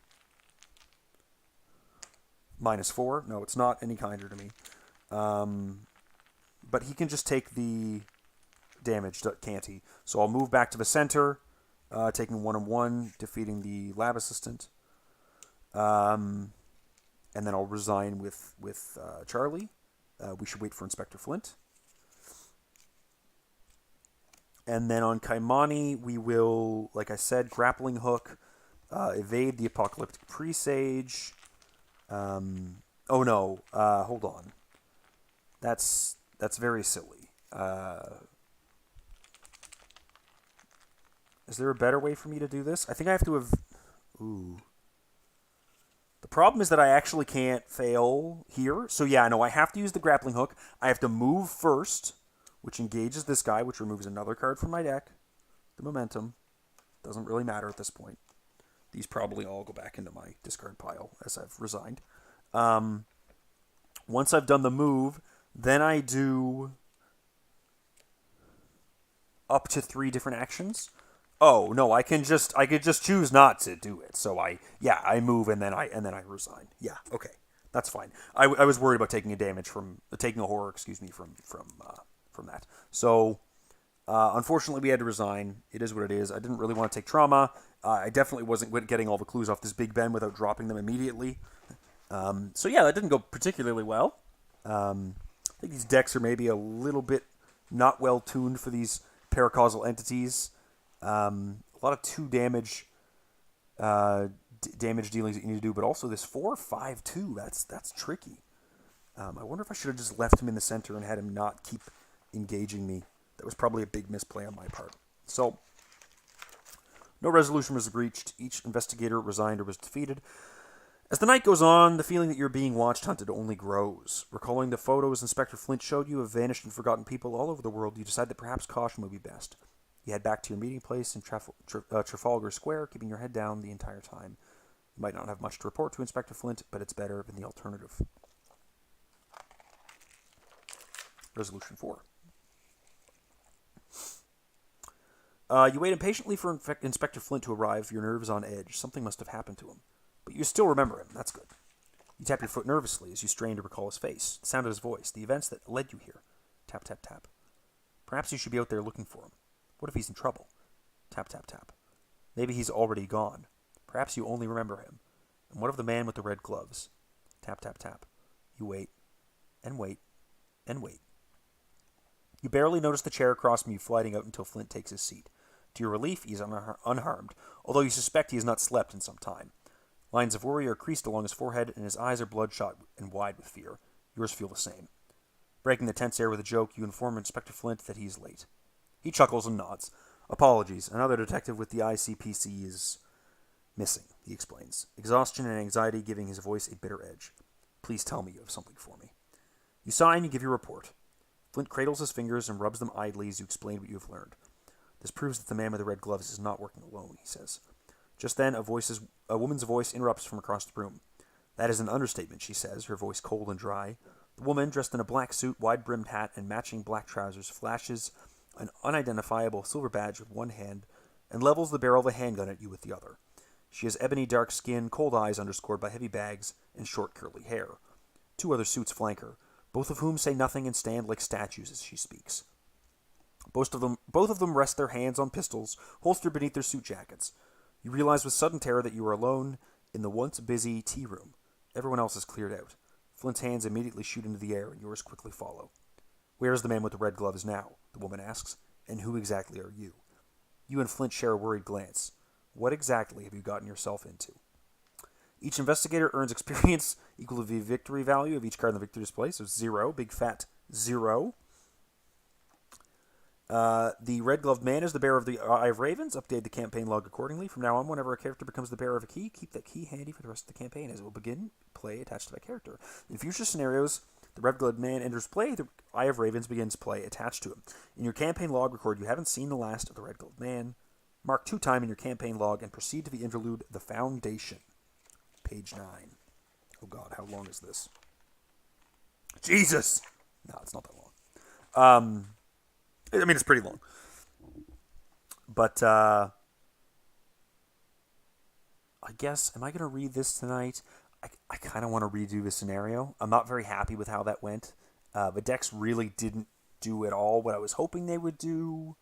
-4. No, it's not any kinder to me. But he can just take the damage, can't he? So I'll move back to the center, taking 1 and 1, defeating the lab assistant. And then I'll resign with Charlie. We should wait for Inspector Flint. And then on Kymani, we will, like I said, grappling hook, evade the Apocalyptic Presage. Oh no, hold on. That's very silly. Is there a better way for me to do this? I think I have to have... Ooh. The problem is that I actually can't fail here. So yeah, no, I have to use the grappling hook. I have to move first, which engages this guy, which removes another card from my deck. The momentum. Doesn't really matter at this point. These probably all go back into my discard pile as I've resigned. Once I've done the move, then I do up to 3 different actions. Oh no, I could just choose not to do it. So I move and then I resign. Yeah, okay, That's fine. I was worried about taking taking a horror, from that. So unfortunately, we had to resign. It is what it is. I didn't really want to take trauma. I definitely wasn't getting all the clues off this Big Ben without dropping them immediately. So yeah, that didn't go particularly well. I think these decks are maybe a little bit not well tuned for these paracausal entities. A lot of 2 damage damage dealings that you need to do, but also this 4-5-2. That's tricky. I wonder if I should have just left him in the center and had him not keep engaging me. That was probably a big misplay on my part. So, no resolution was reached. Each investigator resigned or was defeated. As the night goes on, the feeling that you're being watched hunted only grows. Recalling the photos Inspector Flint showed you of vanished and forgotten people all over the world, you decide that perhaps caution would be best. You head back to your meeting place in Trafalgar Square, keeping your head down the entire time. You might not have much to report to Inspector Flint, but it's better than the alternative. Resolution 4. You wait impatiently for Inspector Flint to arrive, your nerves on edge. Something must have happened to him. But you still remember him. That's good. You tap your foot nervously as you strain to recall his face, the sound of his voice, the events that led you here. Tap, tap, tap. Perhaps you should be out there looking for him. What if he's in trouble? Tap, tap, tap. Maybe he's already gone. Perhaps you only remember him. And what of the man with the red gloves? Tap, tap, tap. You wait, and wait, and wait. You barely notice the chair across from you sliding out until Flint takes his seat. To your relief, he is unharmed, although you suspect he has not slept in some time. Lines of worry are creased along his forehead, and his eyes are bloodshot and wide with fear. Yours feel the same. Breaking the tense air with a joke, you inform Inspector Flint that he is late. He chuckles and nods. Apologies, another detective with the ICPC is missing, he explains, exhaustion and anxiety giving his voice a bitter edge. Please tell me you have something for me. You sigh and you give your report. Flint cradles his fingers and rubs them idly as you explain what you have learned. This proves that the man with the red gloves is not working alone, he says. Just then, a woman's voice interrupts from across the room. That is an understatement, she says, her voice cold and dry. The woman, dressed in a black suit, wide-brimmed hat, and matching black trousers, flashes an unidentifiable silver badge with one hand and levels the barrel of a handgun at you with the other. She has ebony dark skin, cold eyes underscored by heavy bags, and short curly hair. 2 other suits flank her, both of whom say nothing and stand like statues as she speaks. Both of them rest their hands on pistols, holstered beneath their suit jackets. You realize with sudden terror that you are alone in the once busy tea room. Everyone else is cleared out. Flint's hands immediately shoot into the air, and yours quickly follow. Where is the man with the red gloves now? The woman asks. And who exactly are you? You and Flint share a worried glance. What exactly have you gotten yourself into? Each investigator earns experience equal to the victory value of each card in the victory display, so 0, big fat 0. The red-gloved man is the bearer of the Eye of Ravens. Update the campaign log accordingly. From now on, whenever a character becomes the bearer of a key, keep that key handy for the rest of the campaign, as it will begin play attached to that character. In future scenarios, the red-gloved man enters play, the Eye of Ravens begins play attached to him. In your campaign log, record you haven't seen the last of the red-gloved man. Mark 2 time in your campaign log and proceed to the interlude, The Foundation. Page 9. Oh god, how long is this? Jesus! No, it's not that long. I mean, it's pretty long. But, I guess, am I going to read this tonight? I kind of want to redo the scenario. I'm not very happy with how that went. The decks really didn't do at all what I was hoping they would do.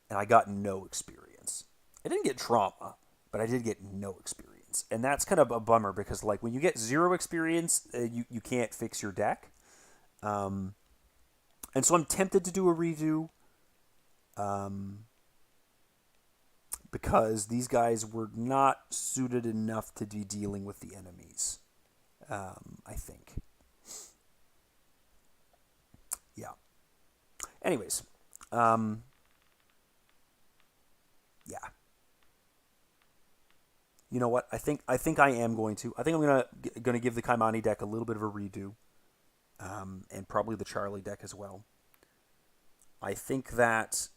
And I got no experience. I didn't get trauma, but I did get no experience. And that's kind of a bummer because, like, when you get 0 experience, you can't fix your deck. And so I'm tempted to do a redo. Because these guys were not suited enough to be dealing with the enemies. I think. Yeah. Anyways. Yeah. You know what? I think I am going to. I think I'm gonna give the Kymani deck a little bit of a redo. And probably the Charlie deck as well. I think that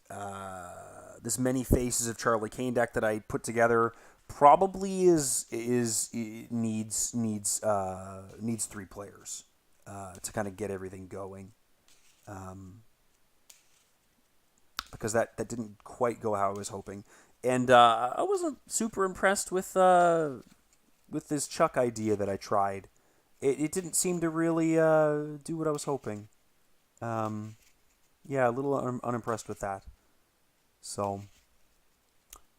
this many faces of Charlie Kane deck that I put together probably needs 3 players to kind of get everything going. Because that didn't quite go how I was hoping, and I wasn't super impressed with with this Chuck idea that I tried, it didn't seem to really do what I was hoping. Yeah, a little unimpressed with that. So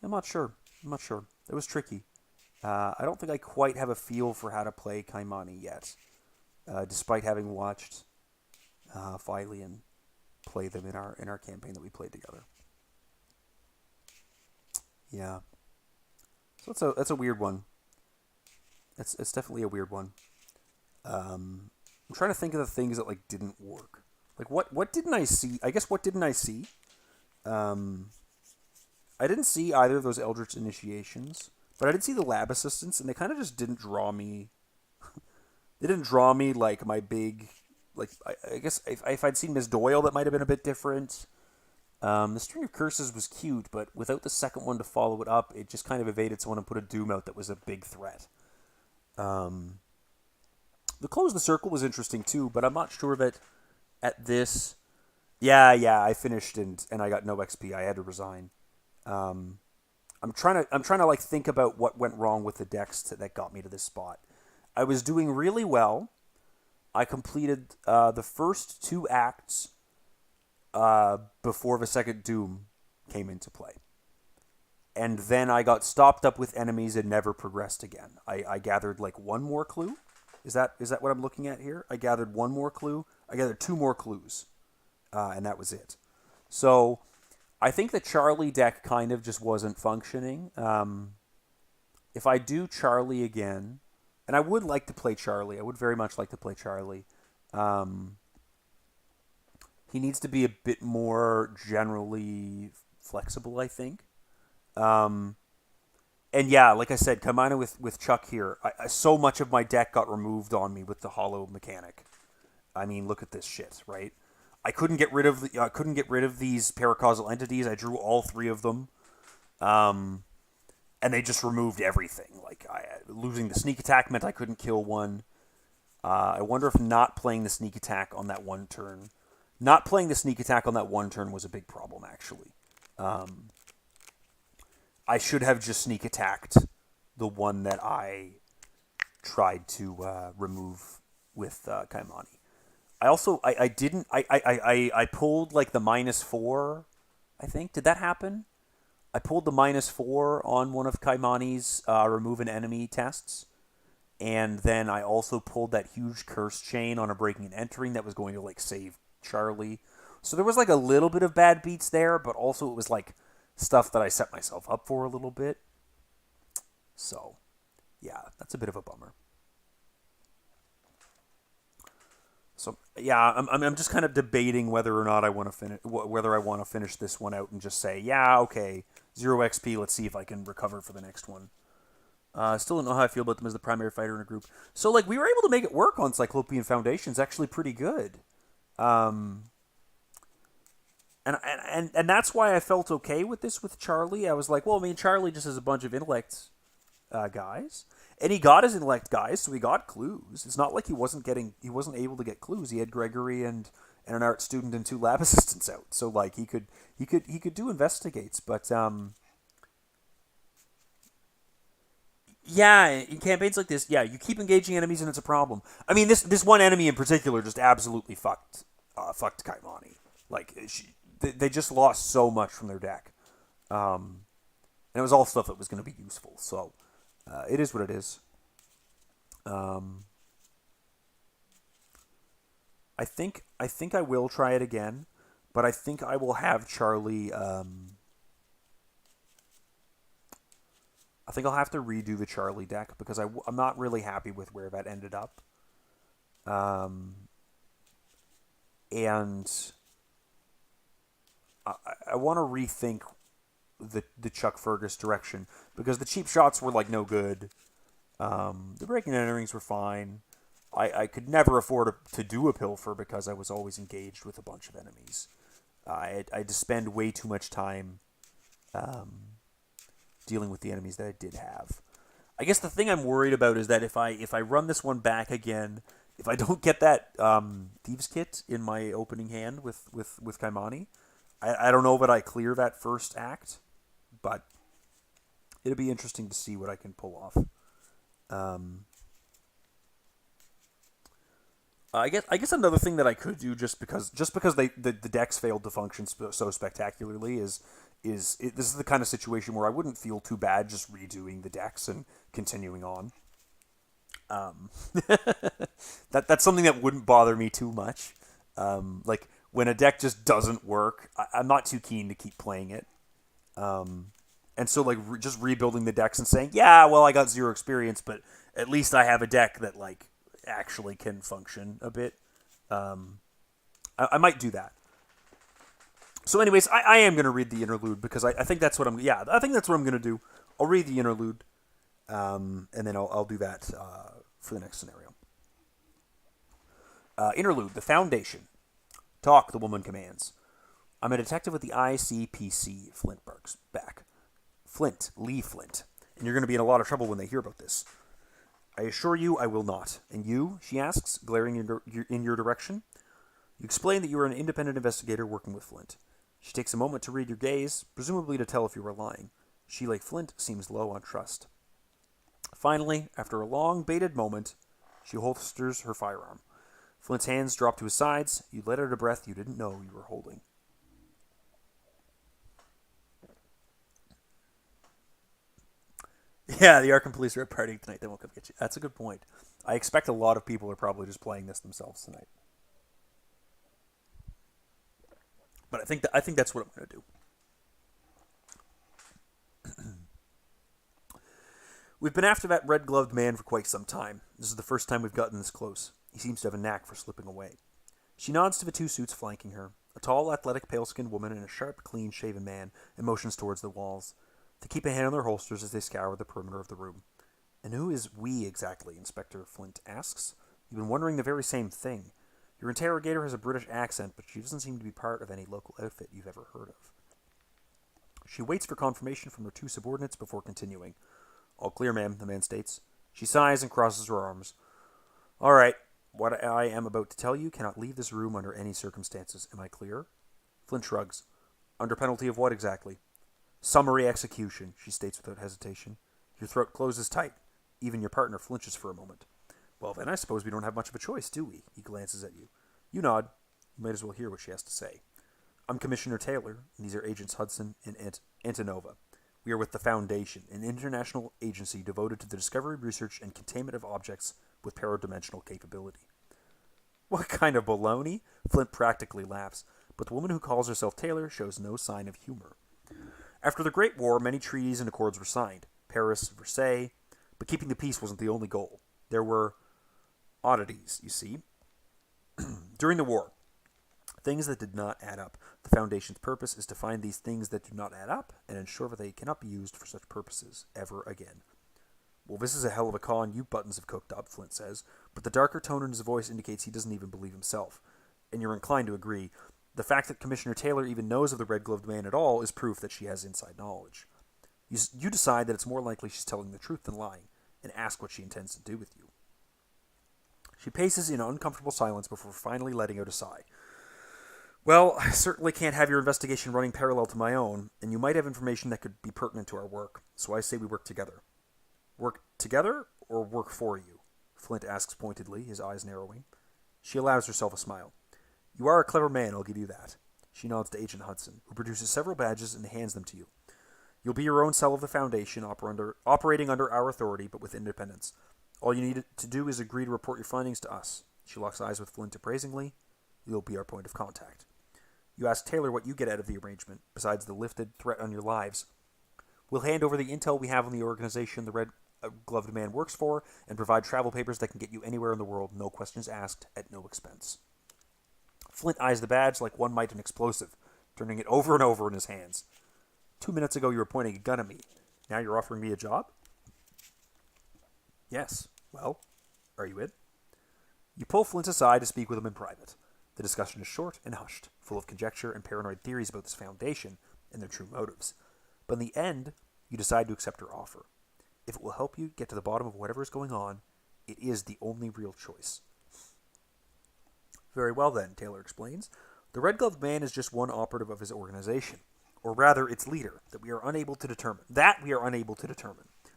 I'm not sure. I'm not sure. It was tricky. I don't think I quite have a feel for how to play Kymani yet, despite having watched Philian play them in our campaign that we played together. Yeah, so that's a weird one. It's definitely a weird one. I'm trying to think of the things that like didn't work. Like what didn't I see? I guess what didn't I see? Um, I didn't see either of those Eldritch initiations, but I did see the lab assistants, and they kind of just didn't draw me. They didn't draw me like my big, like I guess if I'd seen Miss Doyle, that might have been a bit different. The String of Curses was cute, but without the second one to follow it up, it just kind of evaded someone and put a Doom out that was a big threat. Um, the Close the Circle was interesting too, but I'm not sure that at this. Yeah, I finished and I got no XP. I had to resign. Um, I'm trying to like think about what went wrong with the decks that got me to this spot. I was doing really well. I completed the first two acts before the second Doom came into play. And then I got stopped up with enemies and never progressed again. I gathered like one more clue. Is that what I'm looking at here? I gathered one more clue. I gathered two more clues, and that was it. So I think the Charlie deck kind of just wasn't functioning. If I do Charlie again, and I would like to play Charlie, I would very much like to play Charlie. Um, he needs to be a bit more generally flexible, I think. Um, and yeah, like I said, Kymani with Chuck here, so much of my deck got removed on me with the hollow mechanic. I mean, look at this shit, right? I couldn't get rid of these paracausal entities. I drew all three of them, and they just removed everything. Like losing the sneak attack meant I couldn't kill one. I wonder if not playing the sneak attack on that one turn, not playing the sneak attack on that one turn was a big problem actually. I should have just sneak attacked the one that I tried to remove with Kymani. I also I didn't I pulled like the -4. I think did that happen? I pulled the -4 on one of Kymani's remove an enemy tests, and then I also pulled that huge curse chain on a breaking and entering that was going to like save Charlie. So there was like a little bit of bad beats there, but also it was like stuff that I set myself up for a little bit. So yeah, that's a bit of a bummer. So yeah, I'm just kind of debating whether or not I want to finish whether I want to finish this one out and just say yeah, okay, 0 XP. Let's see if I can recover for the next one. Still don't know how I feel about them as the primary fighter in a group. So like we were able to make it work on Cyclopean Foundation's actually pretty good, um, and that's why I felt okay with this with Charlie. I was like, well, I mean, Charlie just has a bunch of intellect guys, and he got his intellect guys, so he got clues. It's not like he wasn't able to get clues. He had Gregory and an art student and two lab assistants out, so like he could do investigates, but yeah, in campaigns like this, yeah, you keep engaging enemies and it's a problem. I mean, this one enemy in particular just absolutely fucked Kymani. Like they just lost so much from their deck, and it was all stuff that was going to be useful. So it is what it is. Um, I think I will try it again, but I think I will have Charlie. I think I'll have to redo the Charlie deck because I'm not really happy with where that ended up. Um, and I want to rethink the Chuck Fergus direction because the cheap shots were like no good. The breaking and enterings were fine. I could never afford to do a pilfer because I was always engaged with a bunch of enemies. I had to spend way too much time dealing with the enemies that I did have. I guess the thing I'm worried about is that if I run this one back again, if I don't get that Thieves Kit in my opening hand with Kymani, I don't know that I clear that first act, but it'll be interesting to see what I can pull off. Um, I guess another thing that I could do just because the decks failed to function so spectacularly this is the kind of situation where I wouldn't feel too bad just redoing the decks and continuing on. Um, that's something that wouldn't bother me too much. Like when a deck just doesn't work, I'm not too keen to keep playing it. Um, and so like just rebuilding the decks and saying, yeah, well, I got zero experience, but at least I have a deck that like actually can function a bit. Um, I might do that. So, anyways, I am gonna read the interlude because I think that's what I'm. Yeah, I think that's what I'm gonna do. I'll read the interlude, and then I'll do that for the next scenario. Interlude: The Foundation. Talk, the woman commands. I'm a detective with the ICPC. Flint barks back. Flint, Lee Flint. And you're going to be in a lot of trouble when they hear about this. I assure you I will not. And you, she asks, glaring in your direction. You explain that you are an independent investigator working with Flint. She takes a moment to read your gaze, presumably to tell if you are lying. She, like Flint, seems low on trust. Finally, after a long, bated moment, she holsters her firearm. Flint's hands drop to his sides. You let out a breath you didn't know you were holding. Yeah, the Arkham police are at partying tonight. They won't come get you. That's a good point. I expect a lot of people are probably just playing this themselves tonight. But I think that's what I'm going to do. We've been after that red-gloved man for quite some time. This is the first time we've gotten this close. He seems to have a knack for slipping away. She nods to the two suits flanking her, a tall, athletic, pale-skinned woman and a sharp, clean-shaven man, and motions towards the walls. They keep a hand on their holsters as they scour the perimeter of the room. And who is we exactly? Inspector Flint asks. You've been wondering the very same thing. Your interrogator has a British accent, but she doesn't seem to be part of any local outfit you've ever heard of. She waits for confirmation from her two subordinates before continuing. All clear, ma'am, the man states. She sighs and crosses her arms. All right, what I am about to tell you cannot leave this room under any circumstances. Am I clear? Flint shrugs. Under penalty of what exactly? Summary execution, she states without hesitation. Your throat closes tight. Even your partner flinches for a moment. Well, then I suppose we don't have much of a choice, do we? He glances at you. You nod. You might as well hear what she has to say. I'm Commissioner Taylor, and these are Agents Hudson and Antonova. We are with the Foundation, an international agency devoted to the discovery, research, and containment of objects with paradimensional capability. What kind of baloney? Flint practically laughs, but the woman who calls herself Taylor shows no sign of humor. After the Great War, many treaties and accords were signed. Paris, Versailles, but keeping the peace wasn't the only goal. There were oddities, you see. During the war, things that did not add up. The Foundation's purpose is to find these things that do not add up and ensure that they cannot be used for such purposes ever again. Well, this is a hell of a con you buttons have cooked up, Flint says, but the darker tone in his voice indicates he doesn't even believe himself. And you're inclined to agree. The fact that Commissioner Taylor even knows of the red-gloved man at all is proof that she has inside knowledge. You decide that it's more likely she's telling the truth than lying, and ask what she intends to do with you. She paces in uncomfortable silence before finally letting out a sigh. Well, I certainly can't have your investigation running parallel to my own, and you might have information that could be pertinent to our work, so I say we work together. Work together, or work for you? Flint asks pointedly, his eyes narrowing. She allows herself a smile. You are a clever man, I'll give you that. She nods to Agent Hudson, who produces several badges and hands them to you. You'll be your own cell of the Foundation, operating under our authority, but with independence. All you need to do is agree to report your findings to us. She locks eyes with Flint appraisingly. You'll be our point of contact. You ask Taylor what you get out of the arrangement, besides the lifted threat on your lives. We'll hand over the intel we have on the organization the red-gloved man works for, and provide travel papers that can get you anywhere in the world, no questions asked, at no expense. Flint eyes the badge like one might an explosive, turning it over and over in his hands. 2 minutes ago you were pointing a gun at me. Now you're offering me a job? Yes. Well, are you in? You pull Flint aside to speak with him in private. The discussion is short and hushed, full of conjecture and paranoid theories about this Foundation and their true motives. But in the end, you decide to accept her offer. If it will help you get to the bottom of whatever is going on, it is the only real choice. Very well then, Taylor explains. The red-gloved man is just one operative of his organization. Or rather, its leader, that we are unable to determine.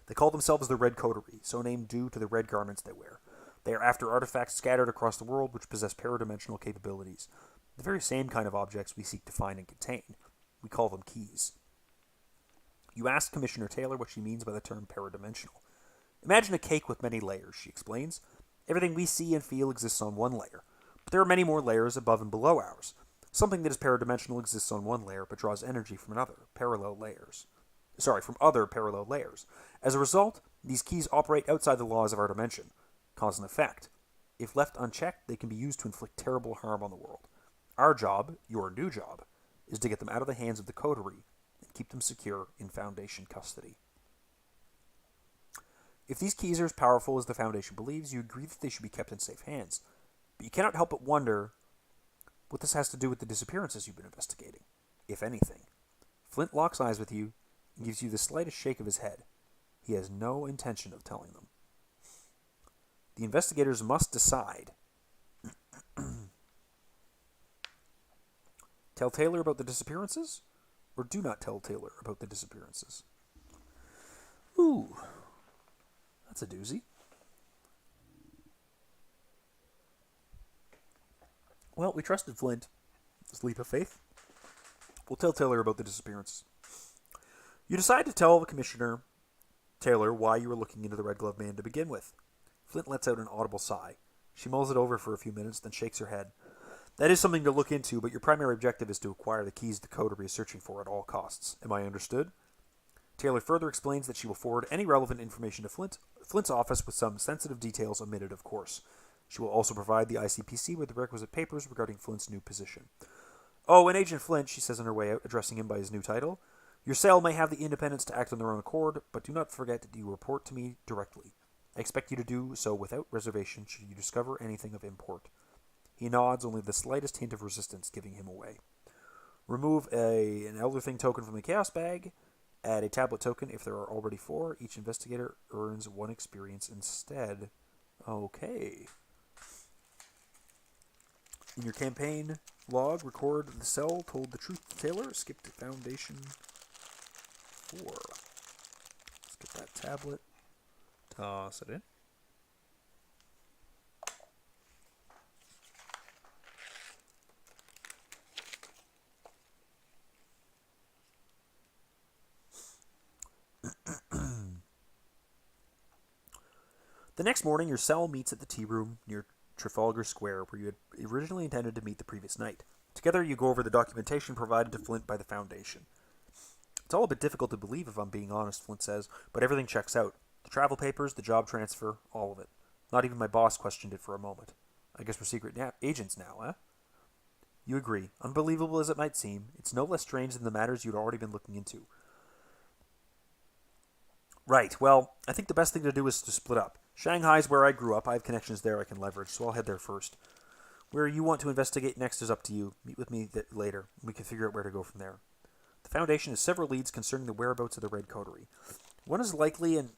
They call themselves the Red Coterie, so named due to the red garments they wear. They are after artifacts scattered across the world which possess paradimensional capabilities. The very same kind of objects we seek to find and contain. We call them keys. You ask Commissioner Taylor what she means by the term paradimensional. Imagine a cake with many layers, she explains. Everything we see and feel exists on one layer, but there are many more layers above and below ours. Something that is paradimensional exists on one layer, but draws energy from other parallel layers. As a result, these keys operate outside the laws of our dimension. Cause and effect. If left unchecked, they can be used to inflict terrible harm on the world. Our job, your new job, is to get them out of the hands of the coterie and keep them secure in Foundation custody. If these keys are as powerful as the Foundation believes, you agree that they should be kept in safe hands. But you cannot help but wonder what this has to do with the disappearances you've been investigating, if anything. Flint locks eyes with you and gives you the slightest shake of his head. He has no intention of telling them. The investigators must decide. Tell Taylor about the disappearances, or do not tell Taylor about the disappearances. Ooh, that's a doozy. Well, we trusted Flint. This leap of faith. We'll tell Taylor about the disappearances. You decide to tell the Commissioner Taylor why you were looking into the Red Glove Man to begin with. Flint lets out an audible sigh. She mulls it over for a few minutes, then shakes her head. That is something to look into, but your primary objective is to acquire the keys the coterie is searching for at all costs. Am I understood? Taylor further explains that she will forward any relevant information to Flint's office with some sensitive details omitted, of course. She will also provide the ICPC with the requisite papers regarding Flint's new position. Oh, and Agent Flint, she says on her way out, addressing him by his new title, your cell may have the independence to act on their own accord, but do not forget that you report to me directly. I expect you to do so without reservation should you discover anything of import. He nods, only the slightest hint of resistance giving him away. Remove an Elder Thing token from the Chaos Bag. Add a tablet token if there are already 4. Each investigator earns 1 experience instead. Okay. In your campaign log, record the cell told the truth to Taylor. Skip to Foundation 4. Let's get that tablet. Toss it in. The next morning, your cell meets at the tea room near Trafalgar Square, where you had originally intended to meet the previous night. Together, you go over the documentation provided to Flint by the Foundation. It's all a bit difficult to believe, if I'm being honest, Flint says, but everything checks out. The travel papers, the job transfer, all of it. Not even my boss questioned it for a moment. I guess we're secret agents now, eh? You agree. Unbelievable as it might seem, it's no less strange than the matters you'd already been looking into. Right, well, I think the best thing to do is to split up. Shanghai's where I grew up. I have connections there I can leverage, so I'll head there first. Where you want to investigate next is up to you. Meet with me later, and we can figure out where to go from there. The Foundation has several leads concerning the whereabouts of the Red Coterie. One is likely in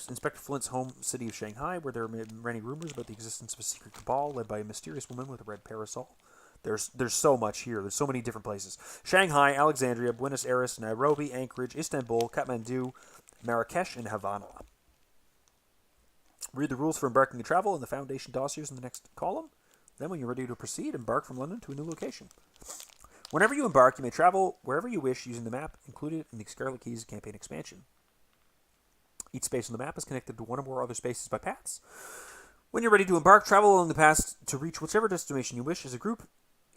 Inspector Flint's home city of Shanghai, where there are many rumors about the existence of a secret cabal led by a mysterious woman with a red parasol. There's so much here. There's so many different places. Shanghai, Alexandria, Buenos Aires, Nairobi, Anchorage, Istanbul, Kathmandu, Marrakesh, and Havana. Read the rules for embarking and travel in the Foundation dossiers in the next column. Then when you're ready to proceed, embark from London to a new location. Whenever you embark, you may travel wherever you wish using the map included in the Scarlet Keys campaign expansion. Each space on the map is connected to one or more other spaces by paths. When you're ready to embark, travel along the paths to reach whichever destination you wish as a group.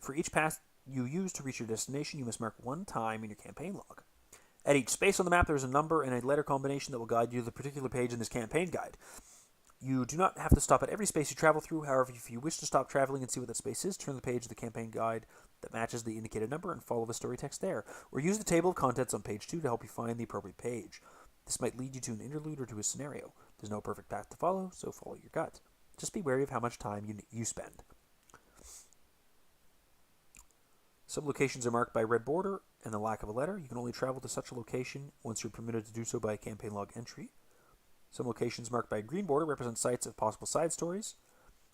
For each path you use to reach your destination, you must mark 1 time in your campaign log. At each space on the map, there is a number and a letter combination that will guide you to the particular page in this campaign guide. You do not have to stop at every space you travel through. However, if you wish to stop traveling and see what that space is, turn the page of the campaign guide that matches the indicated number and follow the story text there. Or use the table of contents on page 2 to help you find the appropriate page. This might lead you to an interlude or to a scenario. There's no perfect path to follow, so follow your gut. Just be wary of how much time you spend. Some locations are marked by a red border and the lack of a letter. You can only travel to such a location once you're permitted to do so by a campaign log entry. Some locations marked by a green border represent sites of possible side stories.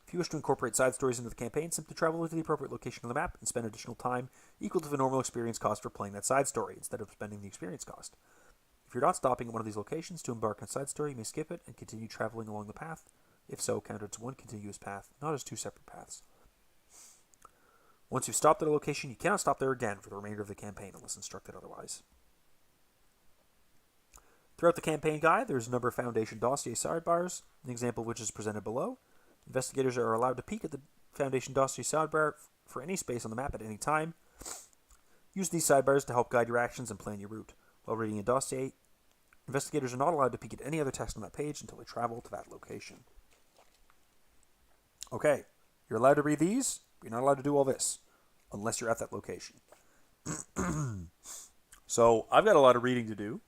If you wish to incorporate side stories into the campaign, simply travel to the appropriate location on the map and spend additional time equal to the normal experience cost for playing that side story instead of spending the experience cost. If If you're not stopping at one of these locations to embark on side story, you may skip it and continue traveling along the path. If so, count it as one continuous path, not as two separate paths. Once you've stopped at a location, you cannot stop there again for the remainder of the campaign unless instructed otherwise. Throughout the campaign guide, there's a number of Foundation dossier sidebars, an example of which is presented below. Investigators are allowed to peek at the Foundation dossier sidebar for any space on the map at any time. Use these sidebars to help guide your actions and plan your route. While reading a dossier, investigators are not allowed to peek at any other text on that page until they travel to that location. Okay, you're allowed to read these, but you're not allowed to do all this, unless you're at that location. So, I've got a lot of reading to do.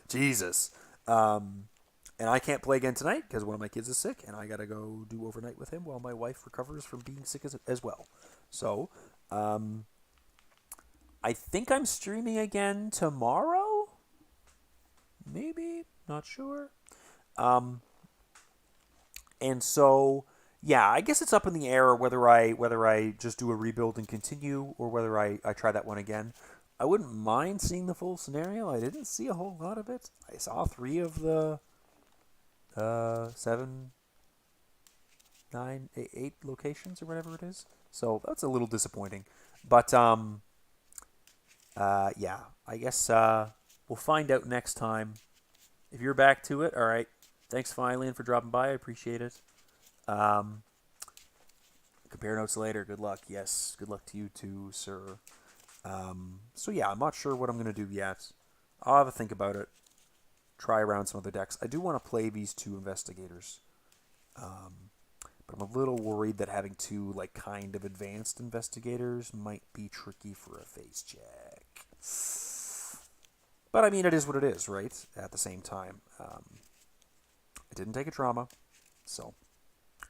Jesus. And I can't play again tonight because one of my kids is sick, and I gotta go do overnight with him while my wife recovers from being sick as well. So, I think I'm streaming again tomorrow? Maybe? Not sure. And so, yeah, I guess it's up in the air whether I just do a rebuild and continue, or whether I try that one again. I wouldn't mind seeing the full scenario. I didn't see a whole lot of it. I saw 3 of the 7, 9, 8 locations or whatever it is. So that's a little disappointing. But yeah, I guess we'll find out next time. If you're back to it, all right. Thanks, Phylene, for dropping by. I appreciate it. Compare notes later. Good luck. Yes, good luck to you too, sir. So yeah, I'm not sure what I'm going to do yet. I'll have a think about it. Try around some other decks. I do want to play these 2 investigators. But I'm a little worried that having 2 like kind of advanced investigators might be tricky for a face check. But I mean, it is what it is, right? At the same time. I didn't take a trauma. So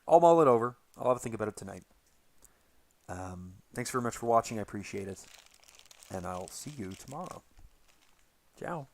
I'll mull it over. I'll have a think about it tonight. Thanks very much for watching. I appreciate it. And I'll see you tomorrow. Ciao.